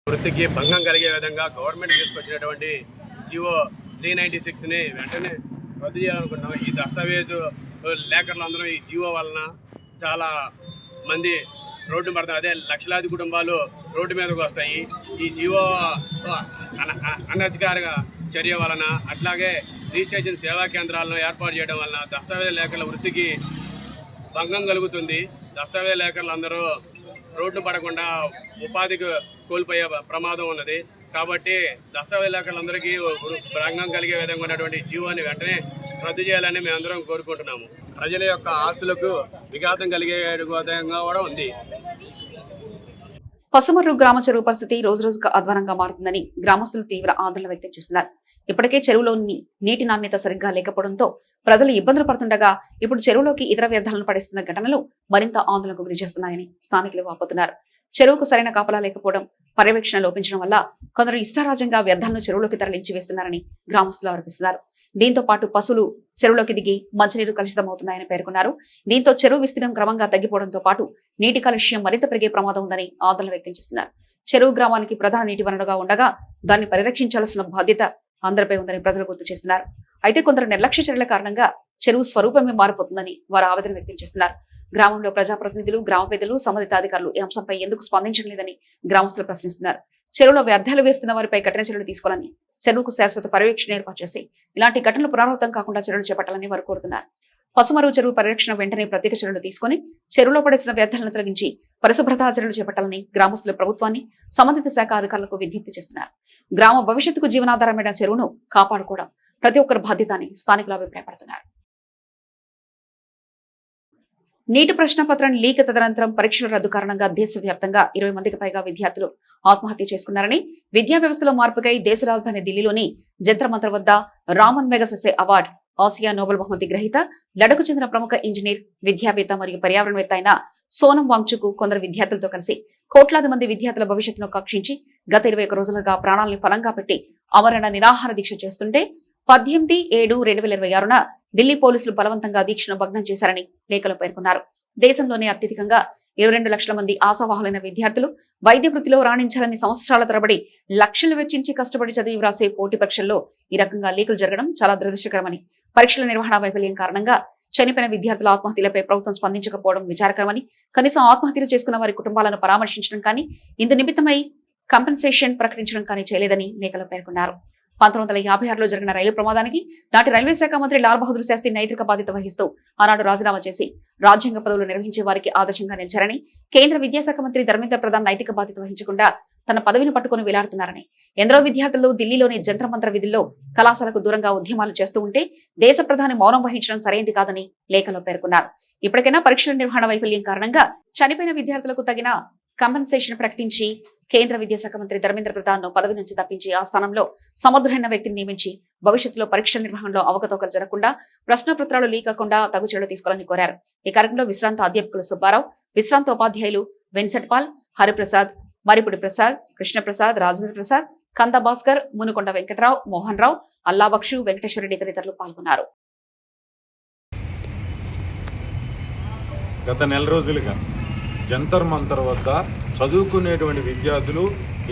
వృత్తికి భంగం కలిగే విధంగా గవర్నమెంట్ తీసుకొచ్చినటువంటి జీవో 396ని వెంటనే రద్దు చేయాలనుకుంటున్నాం. ఈ దస్తావేజు లేఖర్లందరూ ఈ జీవో వలన చాలా మంది రోడ్డు పడతారు. అదే లక్షలాది కుటుంబాలు రోడ్డు మీదకు వస్తాయి. ఈ జీవో అనధికారిక చర్య వలన, అట్లాగే రిజిస్ట్రేషన్ సేవా కేంద్రాలను ఏర్పాటు చేయడం వలన దస్తావేజ లేఖల వృత్తికి భంగం కలుగుతుంది. దస్తావేజ లేఖర్లందరూ రోడ్డు పడకుండా ఉపాధికి కోల్పోయే ప్రమాదం ఉన్నది. కాబట్టి దస్తావేజ లేఖలందరికీ భంగం కలిగే విధంగా ఉన్నటువంటి జీవోని వెంటనే రద్దు చేయాలని మేమందరం కోరుకుంటున్నాము. ప్రజల యొక్క ఆస్తులకు విఘాతం కలిగే విధంగా కూడా ఉంది. పసుమర్రు గ్రామ చెరువు పరిస్థితి రోజు రోజుకు అధ్వానంగా మారుతుందని గ్రామస్తులు తీవ్ర ఆందోళన వ్యక్తం చేస్తున్నారు. ఇప్పటికే చెరువులోని నీటి నాణ్యత సరిగ్గా లేకపోవడంతో ప్రజలు ఇబ్బందులు పడుతుండగా ఇప్పుడు చెరువులోకి ఇతర వ్యర్థాలను పడేస్తున్న ఘటనలు మరింత ఆందోళనకు గురి చేస్తున్నాయని స్థానికులు వాపోతున్నారు. చెరువుకు సరైన కాపలా లేకపోవడం, పర్యవేక్షణ లోపించడం వల్ల కొందరు ఇష్టారాజ్యంగా వ్యర్థాలను చెరువులోకి తరలించి వేస్తున్నారని గ్రామస్తులు ఆరోపిస్తున్నారు. దీంతో పాటు పశువులు చెరువులోకి దిగి మంచినీరు కలుషితమవుతున్నాయని పేర్కొన్నారు. దీంతో చెరువు విస్తీర్ణం క్రమంగా తగ్గిపోవడంతో పాటు నీటి కాలుష్యం మరింత పెరిగే ప్రమాదం ఉందని ఆందోళన వ్యక్తం చేస్తున్నారు. చెరువు గ్రామానికి ప్రధాన నీటి వనరుగా ఉండగా దాన్ని పరిరక్షించాల్సిన బాధ్యత అందరిపై ఉందని ప్రజలు గుర్తు చేస్తున్నారు. అయితే కొందరు నిర్లక్ష్య చర్యల కారణంగా చెరువు స్వరూపమే మారిపోతుందని వారు ఆవేదన వ్యక్తం చేస్తున్నారు. గ్రామంలో ప్రజాప్రతినిధులు, గ్రామ పెద్దలు, సంబంధిత అధికారులు ఈ అంశంపై ఎందుకు స్పందించలేదని గ్రామస్తులు ప్రశ్నిస్తున్నారు. చెరువులో వ్యర్థాలు వేస్తున్న వారిపై కఠిన చర్యలు తీసుకోవాలని, చెరువుకు శాశ్వత పర్యవేక్షణ ఏర్పాటు చేసి ఇలాంటి ఘటనలు పునరావృతం కాకుండా చర్యలు చేపట్టాలని వారు కోరుతున్నారు. పసుమరు చెరువు పరిరక్షణ వెంటనే ప్రత్యేక చర్యలు తీసుకుని చెరువులో పడేసిన వ్యర్థాలను తొలగించి పరిశుభ్రతా చర్యలు చేపట్టాలని గ్రామస్తులు ప్రభుత్వాన్ని, సంబంధిత శాఖ అధికారులకు విజ్ఞప్తి చేస్తున్నారు. గ్రామ భవిష్యత్తుకు జీవనాధారమైన చెరువును కాపాడుకోవడం ప్రతి ఒక్కరి బాధ్యత అని స్థానికులు అభిప్రాయపడుతున్నారు. నీటి ప్రశ్నపత్రం లీక్ తదనంతరం పరీక్షల రద్దు కారణంగా దేశవ్యాప్తంగా 20 మందికి పైగా విద్యార్థులు ఆత్మహత్య చేసుకున్నారని, విద్యా వ్యవస్థలో మార్పుకై దేశ రాజధాని ఢిల్లీలోని జంతర్ మంతర్ వద్ద రామన్ మెగసెసే అవార్డు, ఆసియా నోబెల్ బహుమతి గ్రహీత, లడకు చెందిన ప్రముఖ ఇంజనీర్, విద్యావేత్త మరియు పర్యావరణవేత్త అయిన సోనం వాంగ్చుక్ కొందరు విద్యార్థులతో కలిసి కోట్లాది మంది విద్యార్థుల భవిష్యత్తును కాక్షించి గత 21 రోజులుగా ప్రాణాలను ఫలంగా పెట్టి అమరణ నిరాహార దీక్ష చేస్తుంటే 18/7/2026న ఢిల్లీ పోలీసులు బలవంతంగా దీక్షను భగ్నం చేశారని లేఖలో పేర్కొన్నారు. దేశంలోనే అత్యధికంగా 22 లక్షల మంది ఆశావాహులైన విద్యార్థులు వైద్య వృత్తిలో రాణించాలని సంవత్సరాల తరబడి లక్షలు వెచ్చించి కష్టపడి చదివి వ్రాసే పోటీ పరీక్షల్లో ఈ రకంగా లీకులు జరగడం చాలా దురదృష్టకరమని, పరీక్షల నిర్వహణ వైఫల్యం కారణంగా చనిపోయిన విద్యార్థుల ఆత్మహత్యలపై ప్రభుత్వం స్పందించకపోవడం విచారకరమని, కనీసం ఆత్మహత్యలు చేసుకున్న వారి కుటుంబాలను పరామర్శించడం కానీ, ఇందు నిమిత్తమై కంపెన్సేషన్ ప్రకటించడం కానీ చేయలేదని లేఖలో పేర్కొన్నారు. 1956లో జరిగిన రైలు ప్రమాదానికి నాటి రైల్వే శాఖ మంత్రి లాల్ బహదూర్ శాస్త్రి నైతిక బాధ్యత వహిస్తూ ఆనాడు రాజీనామా చేసి రాజ్యాంగ పదవులు నిర్వహించే వారికి ఆదర్శంగా నిలిచారని, కేంద్ర విద్యాశాఖ మంత్రి ధర్మేంద్ర ప్రధాన్ నైతిక బాధ్యత వహించకుండా తన పదవిని పట్టుకుని వేలాడుతున్నారని, ఎందరో విద్యార్థులు ఢిల్లీలోని జంతర్ మంతర్ విధుల్లో కళాశాలకు దూరంగా ఉద్యమాలు చేస్తూ ఉంటే దేశ ప్రధాని మౌనం వహించడం సరైంది కాదని లేఖలో పేర్కొన్నారు. ఇప్పటికైనా పరీక్షల నిర్వహణ వైఫల్యం కారణంగా చనిపోయిన విద్యార్థులకు తగిన కంపెన్సేషన్ ప్రకటించి కేంద్ర విద్యాశాఖ మంత్రి ధర్మేంద్ర ప్రధాన్ ను పదవి నుంచి తప్పించి ఆ స్థానంలో సమర్థులైన వ్యక్తిని నియమించి భవిష్యత్తులో పరీక్షల నిర్వహణలో అవకతవకలు జరగకుండా, ప్రశ్నపత్రాలు లీక్ కాకుండా తగు చర్యలు తీసుకోవాలని కోరారు. ఈ కార్యక్రమంలో విశ్రాంత అధ్యాపకులు సుబ్బారావు, విశ్రాంత ఉపాధ్యాయులు వెన్సెట్పాల్, హరిప్రసాద్, మరిపుడి ప్రసాద్, కృష్ణప్రసాద్, రాజేంద్ర ప్రసాద్, కంద భాస్కర్, మునుకొండ వెంకటరావు, మోహన్ రావు, అల్లాబక్షు, వెంకటేశ్వరరెడ్డి తదితరులు పాల్గొన్నారు. గత నెల రోజులుగా జంతర్ మంతర్ వద్ద చదువుకునేటువంటి విద్యార్థులు,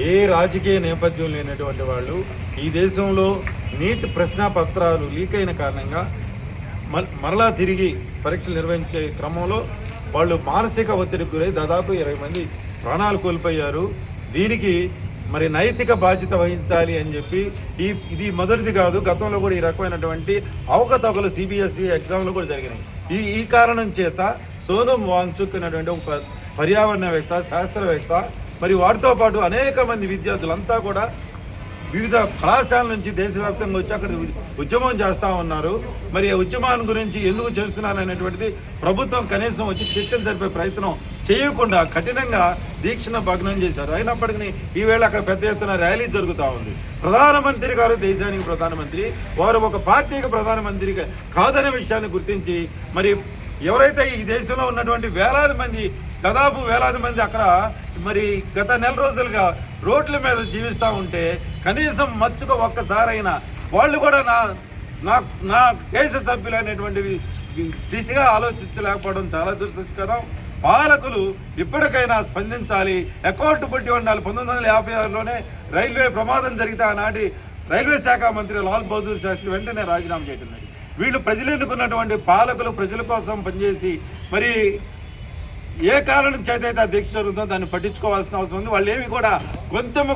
ఏ రాజకీయ నేపథ్యం లేనటువంటి వాళ్ళు, ఈ దేశంలో నీట్ ప్రశ్నాపత్రాలు లీక్ అయిన కారణంగా మరలా తిరిగి పరీక్షలు నిర్వహించే క్రమంలో వాళ్ళు మానసిక ఒత్తిడికి గురై దాదాపు 20 మంది ప్రాణాలు కోల్పోయారు. దీనికి మరి నైతిక బాధ్యత వహించాలి అని చెప్పి ఇది మొదటిది కాదు, గతంలో కూడా ఈ రకమైనటువంటి అవకతవకలు సిబిఎస్ఈ ఎగ్జామ్లో కూడా జరిగినాయి. ఈ కారణం చేత సోనమ్ వాంగ్చుక్ అనేటువంటి ఒక పర్యావరణవేత్త, శాస్త్రవేత్త, మరి వారితో పాటు అనేక మంది విద్యార్థులంతా కూడా వివిధ కళాశాల నుంచి దేశవ్యాప్తంగా వచ్చి అక్కడ ఉద్యమం చేస్తూ ఉన్నారు. మరి ఆ ఉద్యమాన్ని గురించి ఎందుకు చేస్తున్నారు అనేటువంటిది ప్రభుత్వం కనీసం వచ్చి చర్చలు జరిపే ప్రయత్నం చేయకుండా కఠినంగా దీక్షను భగ్నం చేశారు. అయినప్పటికీ ఈవేళ అక్కడ పెద్ద ఎత్తున ర్యాలీ జరుగుతూ ఉంది. ప్రధానమంత్రి గారు దేశానికి ప్రధానమంత్రి, వారు ఒక పార్టీకి ప్రధానమంత్రి కాదనే విషయాన్ని గుర్తించి, మరి ఎవరైతే ఈ దేశంలో ఉన్నటువంటి వేలాది మంది, దాదాపు వేలాది మంది అక్కడ మరి గత నెల రోజులుగా రోడ్ల మీద జీవిస్తూ ఉంటే కనీసం మచ్చుగా ఒక్కసారైనా వాళ్ళు కూడా నా దేశ సభ్యులు అనేటువంటి దిశగా ఆలోచించలేకపోవడం చాలా దురదృష్టకరం. పాలకులు ఇప్పటికైనా స్పందించాలి, అకౌంటబిలిటీ ఉండాలి. 1956లోనే రైల్వే ప్రమాదం జరిగితే ఆనాటి రైల్వే శాఖ మంత్రి లాల్ బహదూర్ శాస్త్రి వెంటనే రాజీనామా చేయడం. వీళ్ళు ప్రజలు ఎన్నుకున్నటువంటి పాలకులు ప్రజల కోసం పనిచేసి మరి ఏ కారణం చేతైతే ఆ దీక్ష జరుగుతుందో దాన్ని పట్టించుకోవాల్సిన అవసరం ఉంది. వాళ్ళు ఏమి కూడా గొంతెమ్మ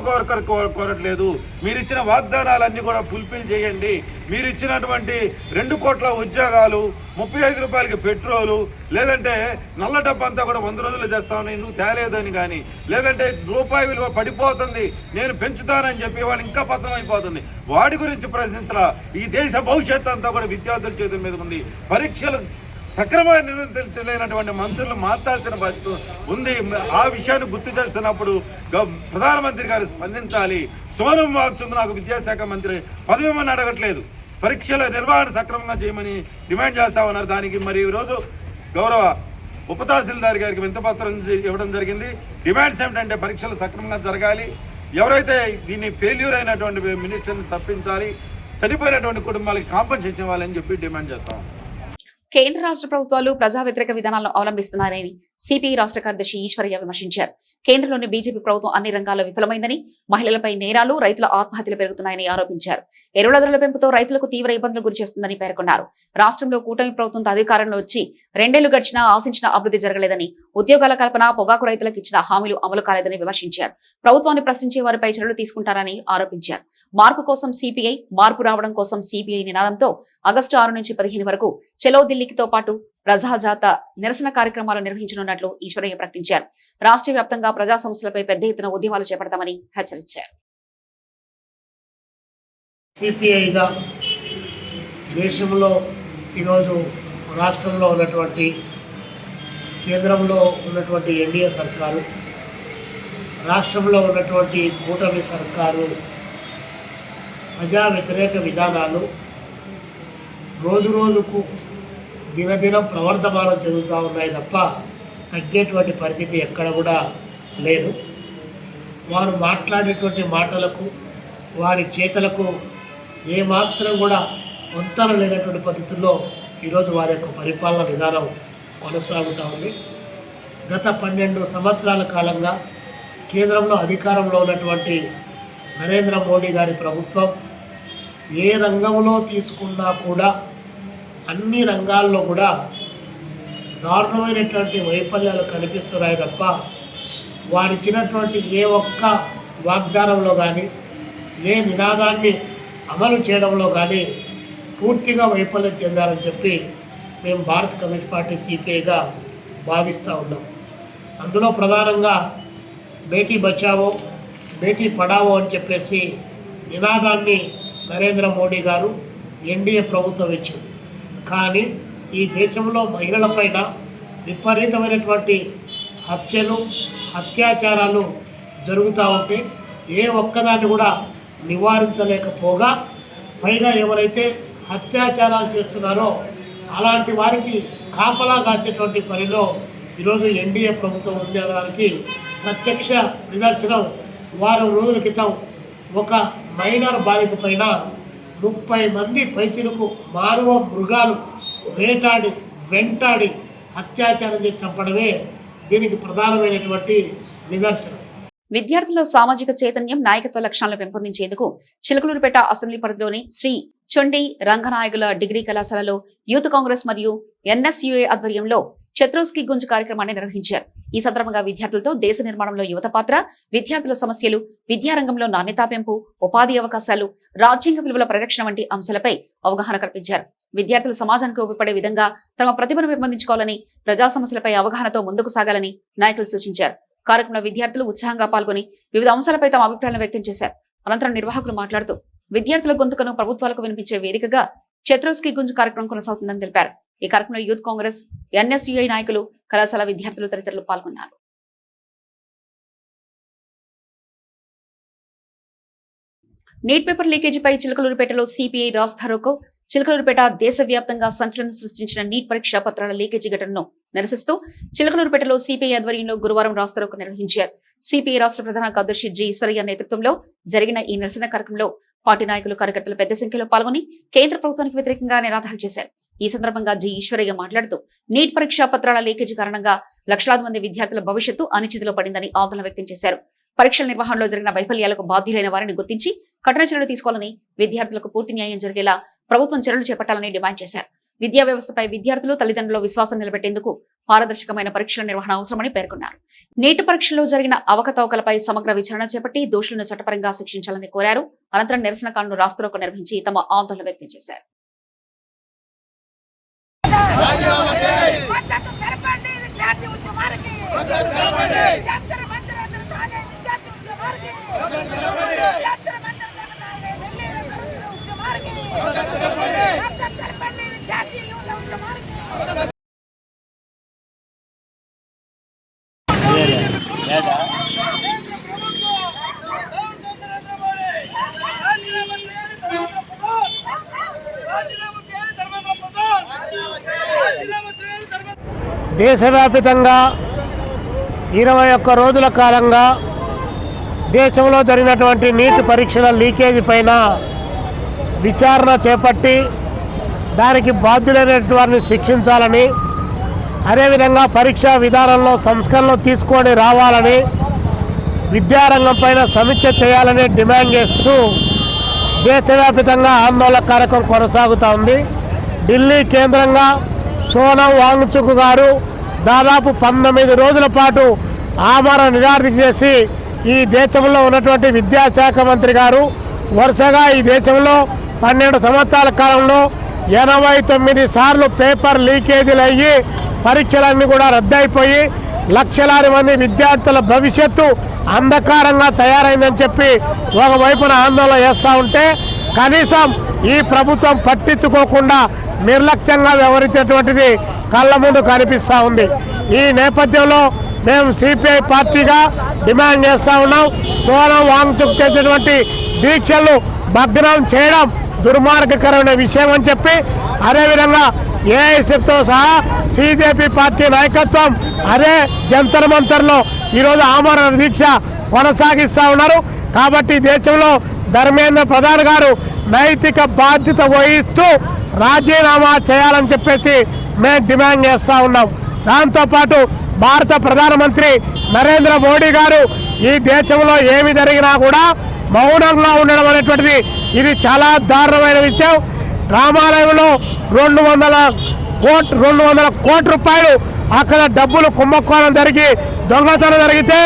కోరట్లేదు. మీరు ఇచ్చిన వాగ్దానాలన్నీ కూడా ఫుల్ఫిల్ చేయండి. మీరు ఇచ్చినటువంటి 2 కోట్ల ఉద్యోగాలు, 35 రూపాయలకి పెట్రోలు, లేదంటే నల్ల డబ్బు అంతా కూడా 100 రోజులు చేస్తామని ఎందుకు తేలేదని కానీ, లేదంటే రూపాయి విలువ పడిపోతుంది నేను పెంచుతానని చెప్పి వాళ్ళు ఇంకా పతనం అయిపోతుంది, వాడి గురించి ప్రశ్నించాల. ఈ దేశ భవిష్యత్తు అంతా కూడా విద్యార్థుల చేతుల మీద ఉంది. పరీక్షలు సక్రమంగా నిర్వహించలేనటువంటి మంత్రులు మార్చాల్సిన బాధ్యత ఉంది. ఆ విషయాన్ని గుర్తు చేస్తున్నప్పుడు ప్రధానమంత్రి గారు స్పందించాలి. సోనమ్ వాంగ్చుక్ నాకు విద్యాశాఖ మంత్రి పదవి ఇవ్వమని అడగట్లేదు, పరీక్షల నిర్వహణ సక్రమంగా చేయమని డిమాండ్ చేస్తా ఉన్నారు. దానికి మరి ఈరోజు గౌరవ ఉప తహసీల్దార్ గారికి వింతపత్రం ఇవ్వడం జరిగింది. డిమాండ్స్ ఏమిటంటే పరీక్షలు సక్రమంగా జరగాలి, ఎవరైతే దీన్ని ఫెయిల్యూర్ అయినటువంటి మినిస్టర్ని తప్పించాలి, చనిపోయినటువంటి కుటుంబాలకి కాంపన్సేషన్ ఇవ్వాలని చెప్పి డిమాండ్ చేస్తాం. కేంద్ర రాష్ట్ర ప్రభుత్వాలు ప్రజా వ్యతిరేక విధానాలను అవలంబిస్తున్నారని సిపిఐ రాష్ట్ర కార్యదర్శి ఈశ్వరయ్య విమర్శించారు. కేంద్రంలోని బీజేపీ ప్రభుత్వం అన్ని రంగాల్లో విఫలమైందని, మహిళలపై నేరాలు, రైతుల ఆత్మహత్యలు పెరుగుతున్నాయని ఆరోపించారు. ఎరువుల ధరల పెంపుతో రైతులకు తీవ్ర ఇబ్బందులు గురిచేస్తుందని పేర్కొన్నారు. రాష్ట్రంలో కూటమి ప్రభుత్వం అధికారంలో వచ్చి 2 ఏళ్లు గడిచినా ఆశించిన అభివృద్ధి జరగలేదని, ఉద్యోగాల కల్పన, పొగాకు రైతులకు ఇచ్చిన హామీలు అమలు కాలేదని విమర్శించారు. ప్రభుత్వాన్ని ప్రశ్నించే వారిపై చర్యలు తీసుకుంటారని ఆరోపించారు. మార్పు కోసం సిపిఐ, మార్పు రావడం కోసం సిపిఐ నినాదంతో ఆగస్టు 6 నుంచి 15 వరకు చలో ఢిల్లీతో పాటు ప్రజాజాత నిరసన కార్యక్రమాలు నిర్వహించనున్నట్లు ఈశ్వరయ్య ప్రకటించారు. రాష్ట్ర వ్యాప్తంగా ప్రజా సమస్యలపై పెద్ద ఎత్తున ఉద్యమాలు చేపడతామని హెచ్చరించారు. సిపిఐగా దేశంలో ఈరోజు రాష్ట్రంలో ఉన్నటువంటి, కేంద్రంలో ఉన్నటువంటి ఎన్డీఏ సర్కారు, రాష్ట్రంలో ఉన్నటువంటి కూటమి సర్కారు ప్రజా వ్యతిరేక విధానాలు రోజు రోజుకు దినదినం ప్రవర్ధమానం చెందుతూ ఉన్నాయి తప్ప తగ్గేటువంటి పరిస్థితి ఎక్కడ కూడా లేదు. వారు మాట్లాడేటువంటి మాటలకు వారి చేతలకు ఏమాత్రం కూడా వంతన లేనటువంటి పద్ధతుల్లో ఈరోజు వారి యొక్క పరిపాలన విధానం కొనసాగుతూ ఉంది. గత 12 సంవత్సరాల కాలంగా కేంద్రంలో అధికారంలో ఉన్నటువంటి నరేంద్ర మోడీ గారి ప్రభుత్వం ఏ రంగంలో తీసుకున్నా కూడా అన్ని రంగాల్లో కూడా దారుణమైనటువంటి వైఫల్యాలు కనిపిస్తున్నాయి తప్ప వారు ఇచ్చినటువంటి ఏ ఒక్క వాగ్దానంలో కానీ ఏ నినాదాన్ని అమలు చేయడంలో కానీ పూర్తిగా వైఫల్యం చెందారని చెప్పి మేము భారత కమ్యూనిస్ట్ పార్టీ సిపిఐగా భావిస్తూ ఉన్నాం. అందులో ప్రధానంగా బేటీ బచావో బేటీ పడావో అని చెప్పేసి నినాదాన్ని నరేంద్ర మోడీ గారు ఎన్డీఏ ప్రభుత్వం ఇచ్చింది. కానీ ఈ దేశంలో మహిళలపైన విపరీతమైనటువంటి హత్యలు అత్యాచారాలు జరుగుతూ ఉంటే ఏ ఒక్కదాన్ని కూడా నివారించలేకపోగా పైగా ఎవరైతే అత్యాచారాలు చేస్తున్నారో అలాంటి వారికి కాపలా కాచేటువంటి పనిలో ఈరోజు ఎన్డీఏ ప్రభుత్వం ఉంది అనడానికి ప్రత్యక్ష నిదర్శనం వారం రోజుల క్రితం ఒక మైనర్ బాలిక పైన 30 మంది పైచిలకు మానవ మృగాలు వేటాడి వెంటాడి అత్యాచారం చేసి చంపడమే దీనికి ప్రధానమైనటువంటి నిదర్శనం. విద్యార్థుల్లో సామాజిక చైతన్యం నాయకత్వ లక్షణాలను పెంపొందించేందుకు చిలకలూరుపేట అసెంబ్లీ పరిధిలోని శ్రీ చొండి రంగనాయకుల డిగ్రీ కళాశాలలో యూత్ కాంగ్రెస్ మరియు ఎన్ఎస్యుఏ ఆధ్వర్యంలో చత్రోస్కి గుంజ్ కార్యక్రమాన్ని నిర్వహించారు. ఈ సందర్భంగా విద్యార్థులతో దేశ నిర్మాణంలో యువత పాత్ర, విద్యార్థుల సమస్యలు, విద్యారంగంలో నాణ్యతా పెంపు, ఉపాధి అవకాశాలు, రాజ్యాంగ విలువల పరిరక్షణ వంటి అంశాలపై అవగాహన కల్పించారు. విద్యార్థులు సమాజానికి ఉపయోగపడే విధంగా తమ ప్రతిభను పెంపొందించుకోవాలని, ప్రజా సమస్యలపై అవగాహనతో ముందుకు సాగాలని నాయకులు సూచించారు. కార్యక్రమంలో విద్యార్థులు ఉత్సాహంగా పాల్గొని వివిధ అంశాలపై తమ అభిప్రాయాలను వ్యక్తం చేశారు. అనంతరం నిర్వాహకులు మాట్లాడుతూ విద్యార్థుల గొంతుకను ప్రభుత్వాలకు వినిపించే వేదికగా చత్రోస్కి గుంజ్ కార్యక్రమం కొనసాగుతుందని తెలిపారు. ఈ కార్యక్రమంలో యూత్ కాంగ్రెస్, ఎన్ఎస్యుఐ నాయకులు, కళాశాల విద్యార్థులు తదితరులు పాల్గొన్నారు. నీట్ పేపర్ లీకేజీపై చిలకలూరుపేటలో సిపిఐ రాస్తారోకో. చిలకలూరుపేట దేశవ్యాప్తంగా సంచలనం సృష్టించిన నీట్ పరీక్షా పత్రాల లీకేజీ ఘటనను నిరసిస్తూ చిలకలూరుపేటలో సిపిఐ ఆధ్వర్యంలో గురువారం రాస్తారోకో నిర్వహించారు. సిపిఐ రాష్ట్ర ప్రధాన కార్యదర్శి జి ఈశ్వరయ్య నేతృత్వంలో జరిగిన ఈ నిరసన కార్యక్రమంలో పార్టీ నాయకులు, కార్యకర్తలు పెద్ద సంఖ్యలో పాల్గొని కేంద్ర ప్రభుత్వానికి వ్యతిరేకంగా నినాదాలు చేశారు. ఈ సందర్భంగా జి ఈశ్వరయ్య మాట్లాడుతూ నీట్ పరీక్షా పత్రాల లీకేజీ కారణంగా లక్షలాది మంది విద్యార్థుల భవిష్యత్తు అనిశ్చితిలో పడిందని ఆందోళన వ్యక్తం చేశారు. పరీక్షల నిర్వహణలో జరిగిన వైఫల్యాలకు బాధ్యులైన వారిని గుర్తించి కఠిన చర్యలు తీసుకోవాలని, విద్యార్థులకు పూర్తి న్యాయం జరిగేలా ప్రభుత్వం చర్యలు చేపట్టాలని డిమాండ్ చేశారు. విద్యా వ్యవస్థపై విద్యార్థులు, తల్లిదండ్రుల విశ్వాసం నిలబెట్టేందుకు పారదర్శకమైన పరీక్షల నిర్వహణ అవసరమని పేర్కొన్నారు. నీట్ పరీక్షల్లో జరిగిన అవకతవకలపై సమగ్ర విచారణ చేపట్టి దోషులను చట్టపరంగా శిక్షించాలని కోరారు. అనంతరం నిరసనకారులు రాస్తారోకో నిర్వహించి తమ ఆందోళన వ్యక్తం చేశారు. దేశవ్యాప్తంగా 21 రోజుల కాలంగా దేశంలో జరిగినటువంటి నీట్ పరీక్షల లీకేజీ పైన విచారణ చేపట్టి దానికి బాధ్యులైనటువంటి వారిని శిక్షించాలని, అదేవిధంగా పరీక్షా విధానంలో సంస్కరణలు తీసుకొని రావాలని, విద్యారంగం పైన సమీక్ష చేయాలని డిమాండ్ చేస్తూ దేశవ్యాప్తంగా ఆందోళన కార్యక్రమం కొనసాగుతూ ఉంది. ఢిల్లీ కేంద్రంగా సోనం వాంగ్చుక్ గారు దాదాపు 19 రోజుల పాటు ఆమరణ నిరాదీక్ష చేసి ఈ దేశంలో ఉన్నటువంటి విద్యాశాఖ మంత్రి గారు వరుసగా ఈ దేశంలో 12 సంవత్సరాల కాలంలో 89 సార్లు పేపర్ లీకేజీలు అయ్యి పరీక్షలన్నీ కూడా రద్దయిపోయి లక్షలాది మంది విద్యార్థుల భవిష్యత్తు అంధకారంగా తయారైందని చెప్పి ఒకవైపున ఆందోళన చేస్తూ ఉంటే కనీసం ఈ ప్రభుత్వం పట్టించుకోకుండా నిర్లక్ష్యంగా వ్యవహరించేటువంటిది కళ్ళ ముందు కనిపిస్తూ ఉంది. ఈ నేపథ్యంలో మేము సిపిఐ పార్టీగా డిమాండ్ చేస్తూ ఉన్నాం. సోనం వాంగ్చుక్ చేసేటువంటి దీక్షలు భగ్నం చేయడం దుర్మార్గకరమైన విషయం అని చెప్పి, అదేవిధంగా ఏఐసితో సహా సిజేపీ పార్టీ నాయకత్వం అదే జంతర్ మంతర్లో ఈరోజు ఆమరణ దీక్ష కొనసాగిస్తూ ఉన్నారు. కాబట్టి దేశంలో ధర్మేంద్ర ప్రధాన్ గారు నైతిక బాధ్యత వహిస్తూ రాజీనామా చేయాలని చెప్పేసి మేము డిమాండ్ చేస్తూ ఉన్నాం. దాంతోపాటు భారత ప్రధానమంత్రి నరేంద్ర మోడీ గారు ఈ దేశంలో ఏమి జరిగినా కూడా మౌనంగా ఉండడం అనేటువంటిది ఇది చాలా దారుణమైన విషయం. రామాలయంలో 200 కోట్ల రూపాయలు అక్కడ డబ్బులు కుంభకోణం జరిగి దొంగతనం జరిగితే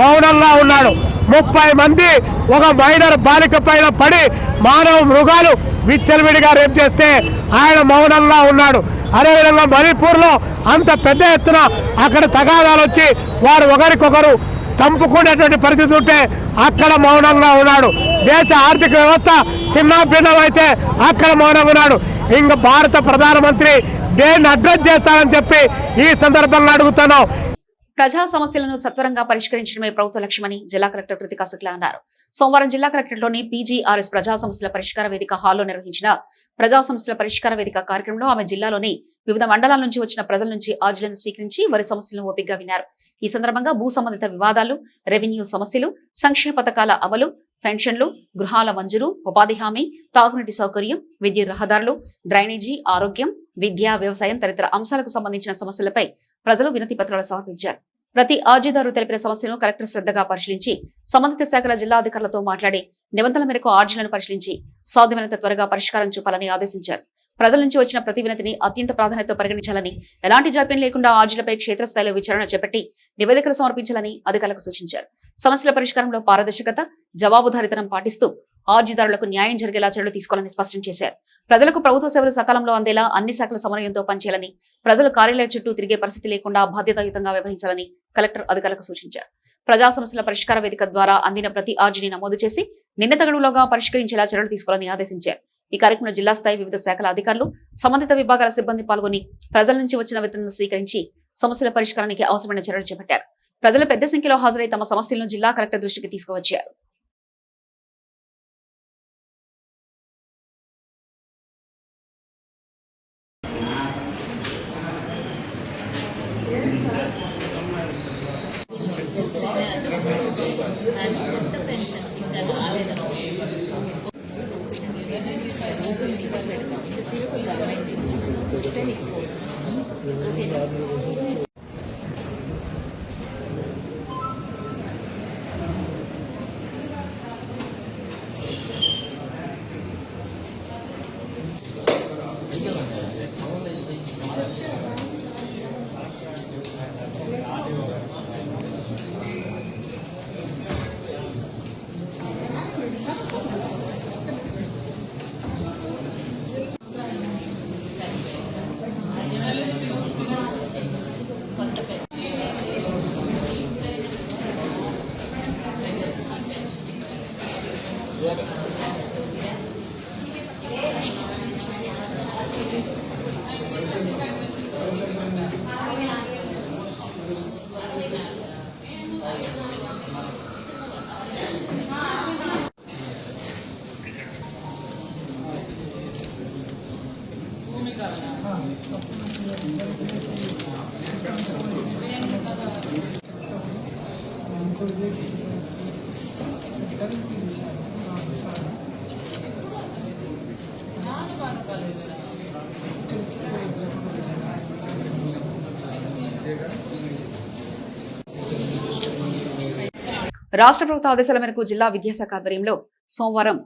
మౌనంగా ఉన్నాడు. 30 మంది ఒక మైనర్ బాలిక పైన పడి మానవ మృగాలు విచ్చలవిడిగా రేపు చేస్తే ఆయన మౌనంగా ఉన్నాడు. అదేవిధంగా మణిపూర్లో అంత పెద్ద ఎత్తున అక్కడ తగాదాలు వచ్చి వారు ఒకరికొకరు చంపుకునేటువంటి పరిస్థితి ఉంటే అక్కడ మౌనంగా ఉన్నాడు. దేశ ఆర్థిక వ్యవస్థ చిన్నాభిన్నమైతే అక్కడ మౌనంగా ఉన్నాడు. ఇంకా భారత ప్రధానమంత్రి దేన్ని అడ్రస్ చేస్తారని చెప్పి ఈ సందర్భంగా అడుగుతున్నాం. ప్రజా సమస్యలను సత్వరంగా పరిష్కరించడమే ప్రభుత్వ లక్ష్యమని జిల్లా కలెక్టర్ కృతికా శుక్లా అన్నారు. సోమవారం జిల్లా కలెక్టరేట్లోని PGRS ప్రజా సమస్యల పరిష్కార వేదిక హాల్లో నిర్వహించిన ప్రజా సమస్యల పరిష్కార వేదిక కార్యక్రమంలో ఆమె జిల్లాలోని వివిధ మండలాల నుంచి వచ్చిన ప్రజల నుంచి ఆర్జీలను స్వీకరించి వారి సమస్యలను ఓపికగా విన్నారు. ఈ సందర్భంగా భూ సంబంధిత వివాదాలు, రెవెన్యూ సమస్యలు, సంక్షేమ పథకాల అమలు, పెన్షన్లు, గృహాల మంజూరు, ఉపాధి హామీ, తాగునీటి సౌకర్యం, విద్యుత్ రహదారులు, డ్రైనేజీ, ఆరోగ్యం, విద్య, వ్యవసాయం తదితర అంశాలకు సంబంధించిన సమస్యలపై ప్రజలు వినతి పత్రాలు సమర్పించారు. ప్రతి ఆర్జీదారు తెలిపిన సమస్యను కలెక్టర్ శ్రద్ధగా పరిశీలించి సంబంధిత శాఖల జిల్లా అధికారులతో మాట్లాడి నిబంధనల మేరకు ఆర్జీలను పరిశీలించి సాధ్యమైనంత త్వరగా పరిష్కారం చూపాలని ఆదేశించారు. ప్రజల నుంచి వచ్చిన ప్రతి వినతిని అత్యంత ప్రాధాన్యతతో పరిగణించాలని, ఎలాంటి జాప్యం లేకుండా ఆర్జీలపై క్షేత్రస్థాయిలో విచారణ చేపట్టి నివేదికలు సమర్పించాలని అధికారులకు సూచించారు. సమస్యల పరిష్కారంలో పారదర్శకత, జవాబుదారీతనం పాటిస్తూ ఆర్జీదారులకు న్యాయం జరిగేలా చర్యలు తీసుకోవాలని స్పష్టం చేశారు. ప్రజలకు ప్రభుత్వ సేవలు సకాలంలో అందేలా అన్ని శాఖల సమన్వయంతో పనిచేయాలని, ప్రజలు కార్యాలయం చుట్టూ తిరిగే పరిస్థితి లేకుండా బాధ్యతాయుతంగా వ్యవహరించాలని కలెక్టర్ అధికారులకు సూచించారు. ప్రజా సమస్యల పరిష్కార వేదిక ద్వారా అందిన ప్రతి ఆర్జీని నమోదు చేసి నిన్నత గడువులోగా పరిష్కరించేలా చర్యలు తీసుకోవాలని ఆదేశించారు. ఈ కార్యక్రమంలో జిల్లా స్థాయి వివిధ శాఖల అధికారులు, సంబంధిత విభాగాల సిబ్బంది పాల్గొని ప్రజల నుంచి వచ్చిన వినతులను స్వీకరించి సమస్యల పరిష్కారానికి అవసరమైన చర్యలు చేపట్టారు. ప్రజలు పెద్ద సంఖ్యలో హాజరై తమ సమస్యలను జిల్లా కలెక్టర్ దృష్టికి తీసుకువచ్చారు. రాష్ట్ర ప్రభుత్వ ఆదేశాల మేరకు జిల్లా విద్యాశాఖ ఆధ్వర్యంలో సోమవారం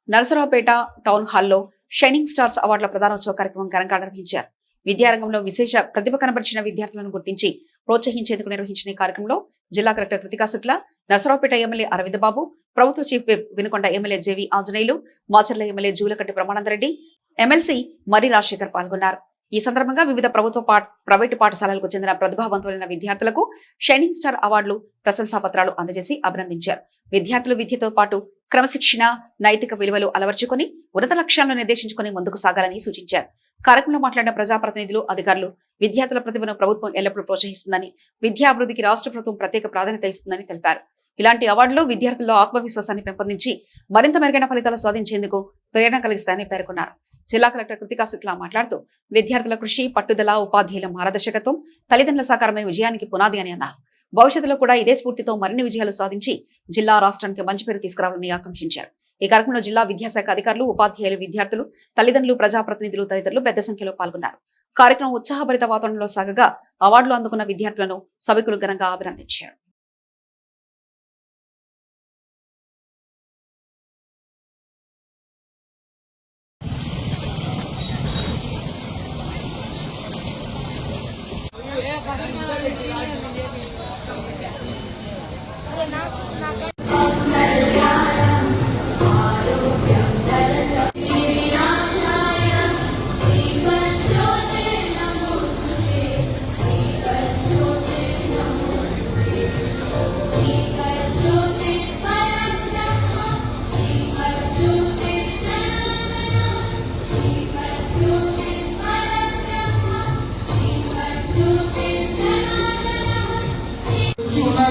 నరసరావుపేట టౌన్ హాల్లో షైనింగ్ స్టార్స్ అవార్డుల ప్రదానోత్సవ కార్యక్రమం ఘనంగా నిర్వహించారు. విద్యారంగంలో విశేష ప్రతిభ కనబరిచిన విద్యార్థులను గుర్తించి ప్రోత్సహించేందుకు నిర్వహించిన ఈ కార్యక్రమంలో జిల్లా కలెక్టర్ కృతికా శుక్లా, నరసరావుపేట ఎమ్మెల్యే అరవింద్ బాబు, ప్రభుత్వ chief whip Vinukonda MLA JV Anjaneyulu, Macherla MLA Julakanti Pramanandareddy, MLC మరి రాజశేఖర్ పాల్గొన్నారు. ఈ సందర్భంగా వివిధ ప్రభుత్వ ప్రైవేటు పాఠశాలలకు చెందిన ప్రతిభావంతులైన విద్యార్థులకు షైనింగ్ స్టార్ అవార్డులు, ప్రశంసా పత్రాలు అందజేసి అభినందించారు. విద్యార్థులు విద్యతో పాటు క్రమశిక్షణ, నైతిక విలువలు అలవర్చుకుని ఉన్నత లక్ష్యాలను నిర్దేశించుకుని ముందుకు సాగాలని సూచించారు. కార్యక్రమంలో మాట్లాడిన ప్రజాప్రతినిధులు, అధికారులు విద్యార్థుల ప్రతిభను ప్రభుత్వం ఎల్లప్పుడూ ప్రోత్సహిస్తుందని, విద్యాభివృద్ధికి రాష్ట్ర ప్రభుత్వం ప్రత్యేక ప్రాధాన్యత ఇస్తుందని తెలిపారు. ఇలాంటి అవార్డులు విద్యార్థుల్లో ఆత్మవిశ్వాసాన్ని పెంపొందించి మరింత మెరుగైన ఫలితాలు సాధించేందుకు ప్రేరణ కలిగిస్తాయని పేర్కొన్నారు. జిల్లా కలెక్టర్ కృతికా శుక్లా మాట్లాడుతూ విద్యార్థుల కృషి, పట్టుదల, ఉపాధ్యాయుల మార్గదర్శకత్వం, తల్లిదండ్రుల సహకారమే విజయానికి పునాది అని అన్నారు. భవిష్యత్తులో కూడా ఇదే స్ఫూర్తితో మరిన్ని విజయాలు సాధించి జిల్లా రాష్ట్రానికి మంచి పేరు తీసుకురావాలని ఆకాంక్షించారు. ఈ కార్యక్రమంలో జిల్లా విద్యాశాఖ అధికారులు, ఉపాధ్యాయులు, విద్యార్థులు, తల్లిదండ్రులు, ప్రజాప్రతినిధులు తదితరులు పెద్ద సంఖ్యలో పాల్గొన్నారు. కార్యక్రమం ఉత్సాహభరిత వాతావరణంలో సాగగా అవార్డులు అందుకున్న విద్యార్థులను సభికులు ఘనంగా అభినందించారు.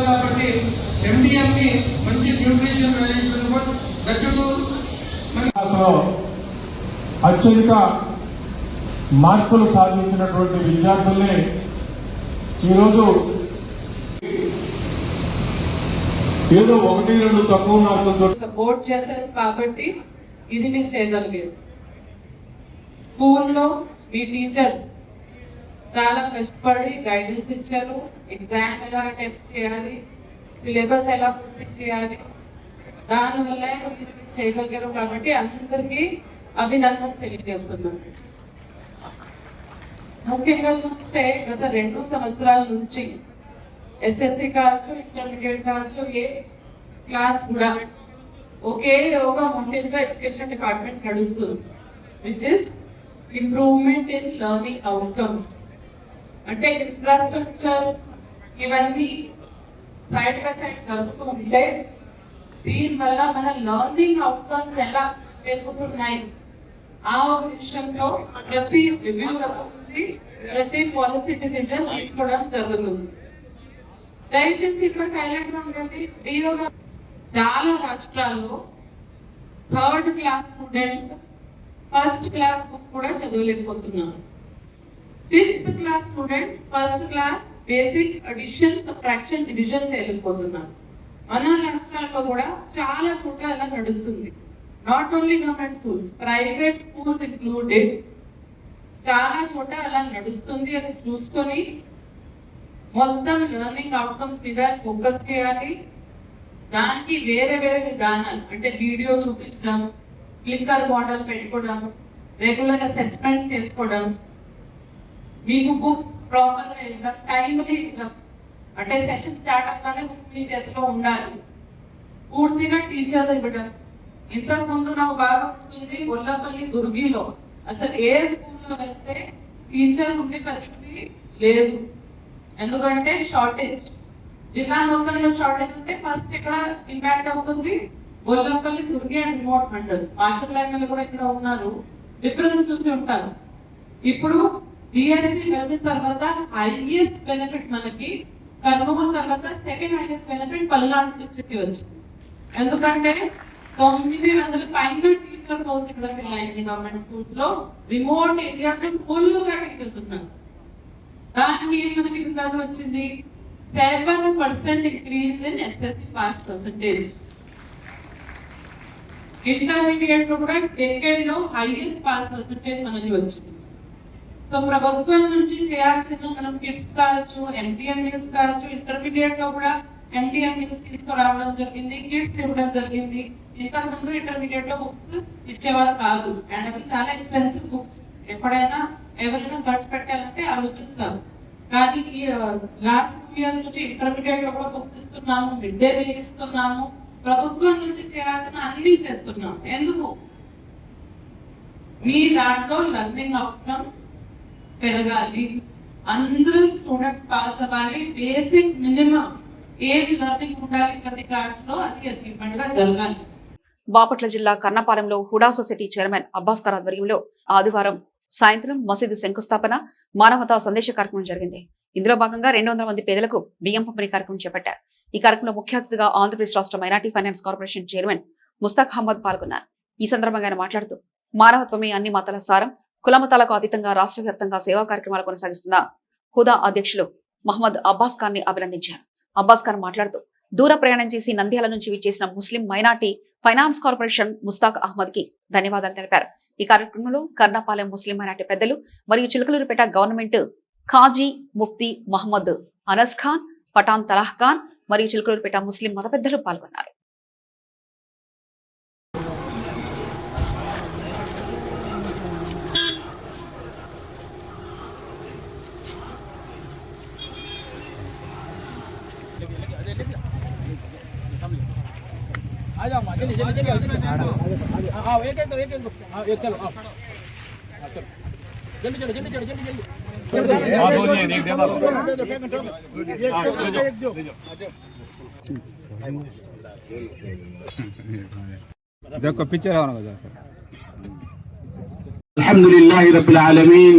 కాబట్టి ఎండిఎంని మంచి న్యూట్రిషన్ మేనేజ్మెంట్ దట్టుకు అత్యధిక మార్కులు సాధించినటువంటి విద్యార్థుల్ని ఈరోజు ఏదో 1-2 తక్కువ మార్కులతో సపోర్ట్ చేశారు కాబట్టి ఇది మీరు చేయగలిగారు. స్కూల్లో మీ టీచర్స్ చాలా కష్టపడి గైడెన్స్ ఇచ్చారు. ఎగ్జామ్ ఎలా అటెంప్ట్ చేయాలి, సిలబస్ ఎలా పూర్తి చేయాలి, దానివల్ల మీరు చేయగలిగారు కాబట్టి అందరికీ అభినందన తెలియజేస్తున్నాను. ముఖ్యంగా చూస్తే గత 2 సంవత్సరాల నుంచి ఎస్ఎస్సి కావచ్చు, ఇంటర్మీడియట్ కావచ్చు, ఏ క్లాస్ కూడా ఒకే యోగా మౌంటైన్ ఎడ్యుకేషన్ డిపార్ట్మెంట్ నడుస్తుంది, which is improvement in learning outcomes. అంటే ఇన్ఫ్రాస్ట్రక్చర్ ఇవన్నీ సైడ్ బై సైడ్ జరుగుతూ ఉంటే దీనివల్ల మన లెర్నింగ్ అవుట్కమ్స్ ఎలా పెరుగుతున్నాయి ఆ విషయంలో ప్రతి రివ్యూ జరుగుతుంది, ప్రతి పాలసీ డిసిజన్ తీసుకోవడం జరుగుతుంది. దయచేసి ఇక్కడ సైలెంట్ గా ఉండండి. చాలా రాష్ట్రాల్లో 3rd class student 1st class book కూడా చదవలేకపోతున్నారు. 5th class student 1st class basic addition, subtraction, division చేయలేకపోతున్నారు. మన రాష్ట్రాల్లో కూడా చాలా చోట్ల అలా నడుస్తుంది. Not only government schools, private schools included చాలా చోట అలా నడుస్తుంది. అది చూసుకొని మొత్తం లెర్నింగ్ అవుట్కమ్స్ మీద ఫోకస్ చేయాలి. దానికి వేరే వేరే విధానాలు అంటే వీడియో చూపించడం, క్లిక్కర్ మోడల్ పెట్టుకోవడం, రెగ్యులర్ అసెస్మెంట్స్ చేసుకోవడం, మీకు బుక్స్ ప్రాపర్ గా ఇవ్వడం, టైంలీ ఇవ్వడం. అంటే సెషన్ స్టార్ట్ అవ్వగానే బుక్స్ మీ చేతిలో ఉండాలి. పూర్తిగా టీచర్స్ ఇవ్వడం. ఇంతకు ముందు నాకు బాగా ఉంటుంది గొల్లపల్లి దుర్గిలో అసలు ఏ స్కూల్లో వెళ్తే టీచర్ ఉండే పరిస్థితి లేదు. ఎందుకంటే షార్టేజ్, జిల్లా మొత్తంలో షార్టేజ్ ఉంటే ఫస్ట్ ఇక్కడ ఇంపాక్ట్ అవుతుంది Gollapalli, Durgi and remote mandals. Macherla కూడా ఇక్కడ ఉన్నారు, డిఫరెన్స్ చూసి ఉంటారు. ఇప్పుడు డిఎస్సి వచ్చిన తర్వాత హైయెస్ట్ బెనిఫిట్ మనకి కర్నూలు తర్వాత second highest benefit Palnadu district కి వచ్చింది. ఎందుకంటే 900 పైన టీచర్ పోస్ట్ ఇక్కడ గవర్నమెంట్ స్కూల్స్ లో రిమోట్ ఏరియాలో ఫుల్ గా టీచర్స్ ఉన్నారు. దానికి మనకి రిజల్ట్ వచ్చింది 7% increase in SSC pass percentage. Intermediate లో కూడా డెకేడ్ లో హైయెస్ట్ పాస్ పర్సెంటేజ్ మనకి వచ్చింది. సో ప్రభుత్వం నుంచి చేయాల్సిన మనం కిట్స్ కావచ్చు, ఎంటీఎంఎస్ కావచ్చు, ఇంటర్మీడియట్ లో కూడా ఎంటీఎంఎస్ తీసుకురావడం జరిగింది, కిట్స్ ఇవ్వడం జరిగింది. ఇంతకు ముందు ఇంటర్మీడియట్ లో బుక్స్ ఇచ్చేవారు కాదు, అండ్ అవి చాలా ఎక్స్పెన్సివ్ బుక్స్. ఎప్పుడైనా ఎవరైనా ఖర్చు పెట్టాలంటే ఆలోచిస్తారు. కానీ లాస్ట్ 2 years నుంచి ఇంటర్మీడియట్ లో కూడా బుక్స్ ఇస్తున్నాము, మిడ్ డే మీల్ ఇస్తున్నాము, ప్రభుత్వం నుంచి చేయాల్సిన అన్ని చేస్తున్నాం. ఎందుకు? మీ దాంట్లో లెర్నింగ్ అవుట్కమ్స్ పెరగాలి, అందరూ స్టూడెంట్స్ పాస్ అవ్వాలి, బేసిక్ మినిమం ఏం లెర్నింగ్ ఉండాలి ప్రతి క్లాస్ లో, అది అచీవ్మెంట్ గా జరగాలి. బాపట్ల జిల్లా కన్నపాలెంలో హుడా సొసైటీ చైర్మన్ అబ్బాస్ ఖాన్ ఆధ్వర్యంలో ఆదివారం సాయంత్రం మసీదు శంకుస్థాపన, మానవతా సందేశ కార్యక్రమం జరిగింది. ఇందులో భాగంగా 200 మంది పేదలకు బియ్యం పంపిణీ కార్యక్రమం చేపట్టారు. ఈ కార్యక్రమంలో ముఖ్య అతిథిగా ఆంధ్రప్రదేశ్ రాష్ట్ర minority finance corporation chairman Mushtaq Ahmed పాల్గొన్నారు. ఈ సందర్భంగా ఆయన మాట్లాడుతూ మానవత్వమే అన్ని మతాల సారం, కులమతాలకు అతీతంగా రాష్ట్ర వ్యాప్తంగా సేవా కార్యక్రమాలు కొనసాగిస్తున్న హుదా అధ్యక్షులు మహమ్మద్ అబ్బాస్ ఖాన్ ని అభినందించారు. అబ్బాస్ ఖాన్ మాట్లాడుతూ దూర ప్రయాణం చేసి నంద్యాల నుంచి విచ్చేసిన Muslim minority finance corporation Mushtaq Ahmed కి ధన్యవాదాలు తెలిపారు. ఈ కార్యక్రమంలో కర్ణపాలెం ముస్లిం మైనార్టీ పెద్దలు మరియు చిలకలూరుపేట గవర్నమెంట్ ఖాజీ ముఫ్తీ మహమ్మద్ అనస్ ఖాన్, పఠాన్ తలాహ్ ఖాన్ మరియు చిలకలూరుపేట ముస్లిం మత పెద్దలు పాల్గొన్నారు. देखो पिक्चर आना सर. अल्हम्दुलिल्लाह रब्बिल आलमीन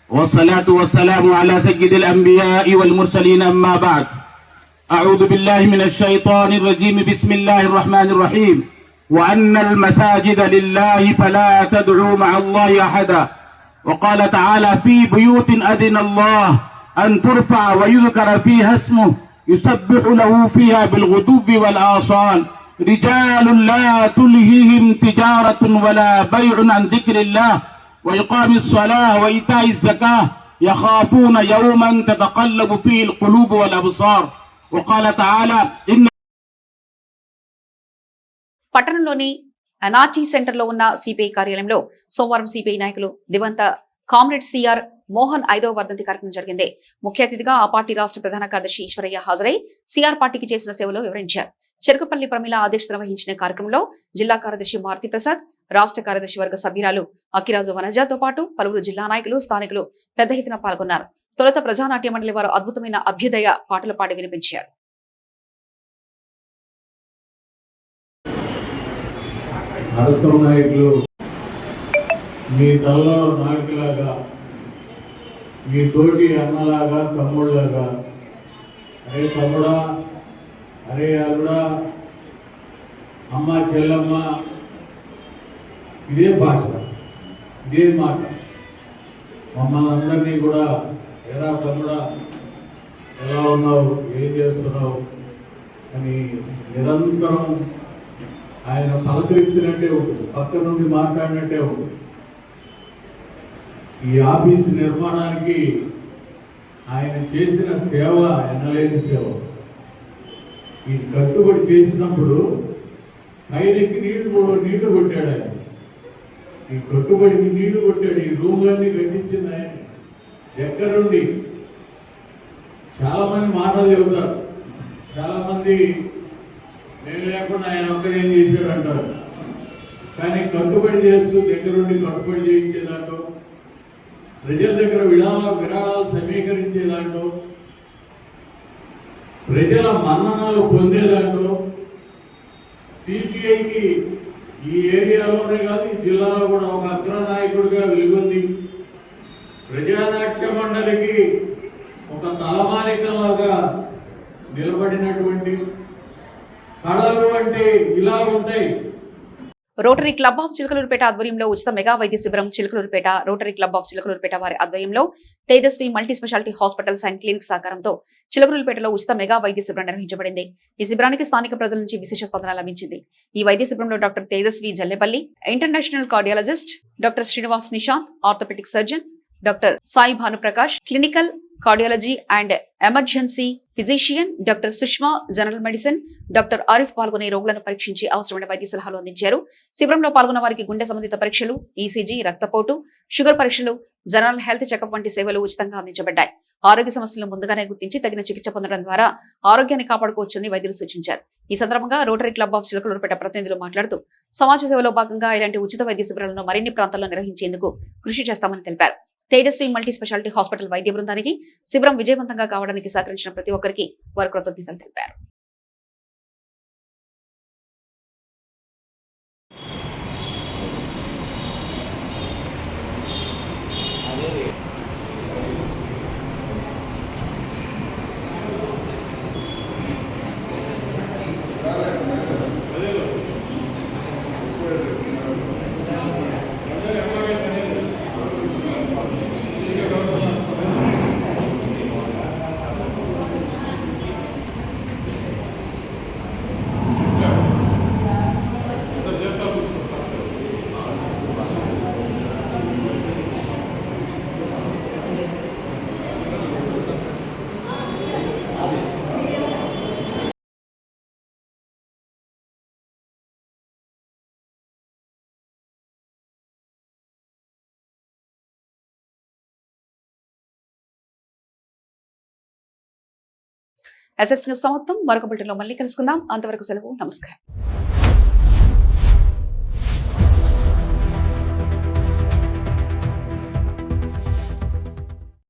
वस्सलातु वस्सलामु अला सय्यिदिल अंबिया'i वल मुरसलीन अम्मा बa'द. अऊज़ु बिल्लाहि मिनश शैतानिर रजीम. बिस्मिल्लाहिर रहमानिर रहीम. व अन्नल मसाजिद लिल्लाहि फला तद'ू मa'अल्लाहि अहदा. وقال تعالى في بيوت أذن الله أن ترفع ويذكر فيها اسمه يسبح له فيها بالغدو والآصال رجال لا تلهيهم تجارة ولا بيع عن ذكر الله وإقام الصلاة وإيتاء الزكاة يخافون يوما تتقلب فيه القلوب والأبصار. وقال تعالى إن పట్టణంలోని ఎన్ఆర్టీ సెంటర్ లో ఉన్న సిపిఐ కార్యాలయంలో సోమవారం సిపిఐ నాయకులు దివంత కామ్రేడ్ సిఆర్ మోహన్ 5వ వర్ధంతి కార్యక్రమం జరిగింది. ముఖ్య అతిథిగా ఆ పార్టీ రాష్ట్ర ప్రధాన కార్యదర్శి ఈశ్వరయ్య హాజరై సిఆర్ పార్టీకి చేసిన సేవలు వివరించారు. చెరుకుపల్లి ప్రమిళ అధ్యక్షతన వహించిన కార్యక్రమంలో జిల్లా కార్యదర్శి మారుతి ప్రసాద్, రాష్ట్ర కార్యదర్శి వర్గ సభ్యురాలు అకిరాజు వనజాతో పాటు పలువురు జిల్లా నాయకులు, స్థానికులు పెద్ద ఎత్తున పాల్గొన్నారు. తొలుత ప్రజానాట్య మండలి వారు అద్భుతమైన అభ్యుదయ పాటలు పాడి వినిపించారు. అరసం నాయకులు మీ తల్లో నాయకులాగా, మీ తోటి అన్నలాగా, తమ్ముళ్ళలాగా, అరే తమ్ముడా, అరే అల్లుడా, అమ్మ చెల్లమ్మ, ఇదే భాష, ఇదే మాట. మమ్మల్ని అందరినీ కూడా ఎరా తమ్ముడా, ఎలా ఉన్నావు, ఏం చేస్తున్నావు అని నిరంతరం ఆయన పలకరించినట్టే ఉంటుంది, పక్క నుండి మాట్లాడినట్టే ఉంటుంది. ఈ ఆఫీసు నిర్మాణానికి ఆయన చేసిన సేవ ఎనలేని సేవ. ఈ కట్టుబడి చేసినప్పుడు పైనకి నీళ్లు కొట్టాడు ఆయన. ఈ కట్టుబడికి నీళ్లు కొట్టాడు. ఈ రూమ్లన్నీ కట్టించింది ఆయన దగ్గరుండి. చాలా మంది మాటలు చెబుతారు, చాలా మంది నేను లేకుండా ఆయన ఒక్కడేం చేశాడు అంటారు. కానీ కట్టుబడి చేస్తూ దగ్గరుండి కట్టుబడి చేయించేదాంట్లో, ప్రజల దగ్గర విరాళాలు సమీకరించేదాంట్లో, ప్రజల మన్ననలు పొందేదాంట్లో సిపిఐకి ఈ ఏరియాలోనే కాదు, ఈ జిల్లాలో కూడా ఒక అగ్రనాయకుడిగా వెలుగొంది. ప్రజానాట్య మండలికి ఒక తలమానికంలాగా నిలబడినటువంటి కళలు అంటే ఇలా ఉంటాయి. రోటరీ క్లబ్ ఆఫ్ చిలకలూరుపేట ఆధ్వర్యంలో ఉచిత మెగా వైద్య శిబిరం Chilakaluripet Rotary Club of Chilakaluripet వారి ఆధ్వర్యంలో Tejaswi multi specialty hospitals and clinic సహకారంతో చిలకలూరుపేటలో ఉచిత మెగా వైద్య శిబిరం నిర్వహించబడింది. ఈ శిబిరానికి స్థానిక ప్రజల నుంచి విశేష స్పందన లభించింది. ఈ వైద్య శిబిరంలో doctor Tejaswi Jallepalli, international cardiologist, doctor Srinivas Nishant, orthopedic surgeon, doctor Sai Bhanuprakash, clinical cardiology and emergency physician, doctor Sushma, general medicine, doctor Arif పాల్గొనే రోగులను పరీక్షించి అవసరమైన వైద్య సలహాలు అందించారు. శిబిరంలో పాల్గొన్న వారికి గుండె సంబంధిత పరీక్షలు, ఈసీజీ, రక్తపోటు, షుగర్ పరీక్షలు, జనరల్ హెల్త్ చెకప్ వంటి సేవలు ఉచితంగా అందించబడ్డాయి. ఆరోగ్య సమస్యలను ముందుగానే గుర్తించి తగిన చికిత్స పొందడం ద్వారా ఆరోగ్యాన్ని కాపాడుకోవచ్చని వైద్యులు సూచించారు. ఈ సందర్భంగా రోటరీ క్లబ్ ఆఫ్ చిలకలూరుపేట ప్రతినిధులు మాట్లాడుతూ సమాజ సేవలో భాగంగా ఇలాంటి ఉచిత వైద్య శిబిరాలను మరిన్ని ప్రాంతాల్లో నిర్వహించేందుకు కృషి చేస్తామని తెలిపారు. తేజస్వి మల్టీ స్పెషాలిటీ హాస్పిటల్ వైద్య బృందానికి శిబిరం విజయవంతంగా కావడానికి సహకరించిన ప్రతి ఒక్కరికి వారు కృతజ్ఞతలు తెలిపారు. ఎస్ఎస్ న్యూస్ సమాప్తం. మరొక బులెటిన్లో మళ్ళీ కలుసుకుందాం. అంతవరకు సెలవు. నమస్కారం.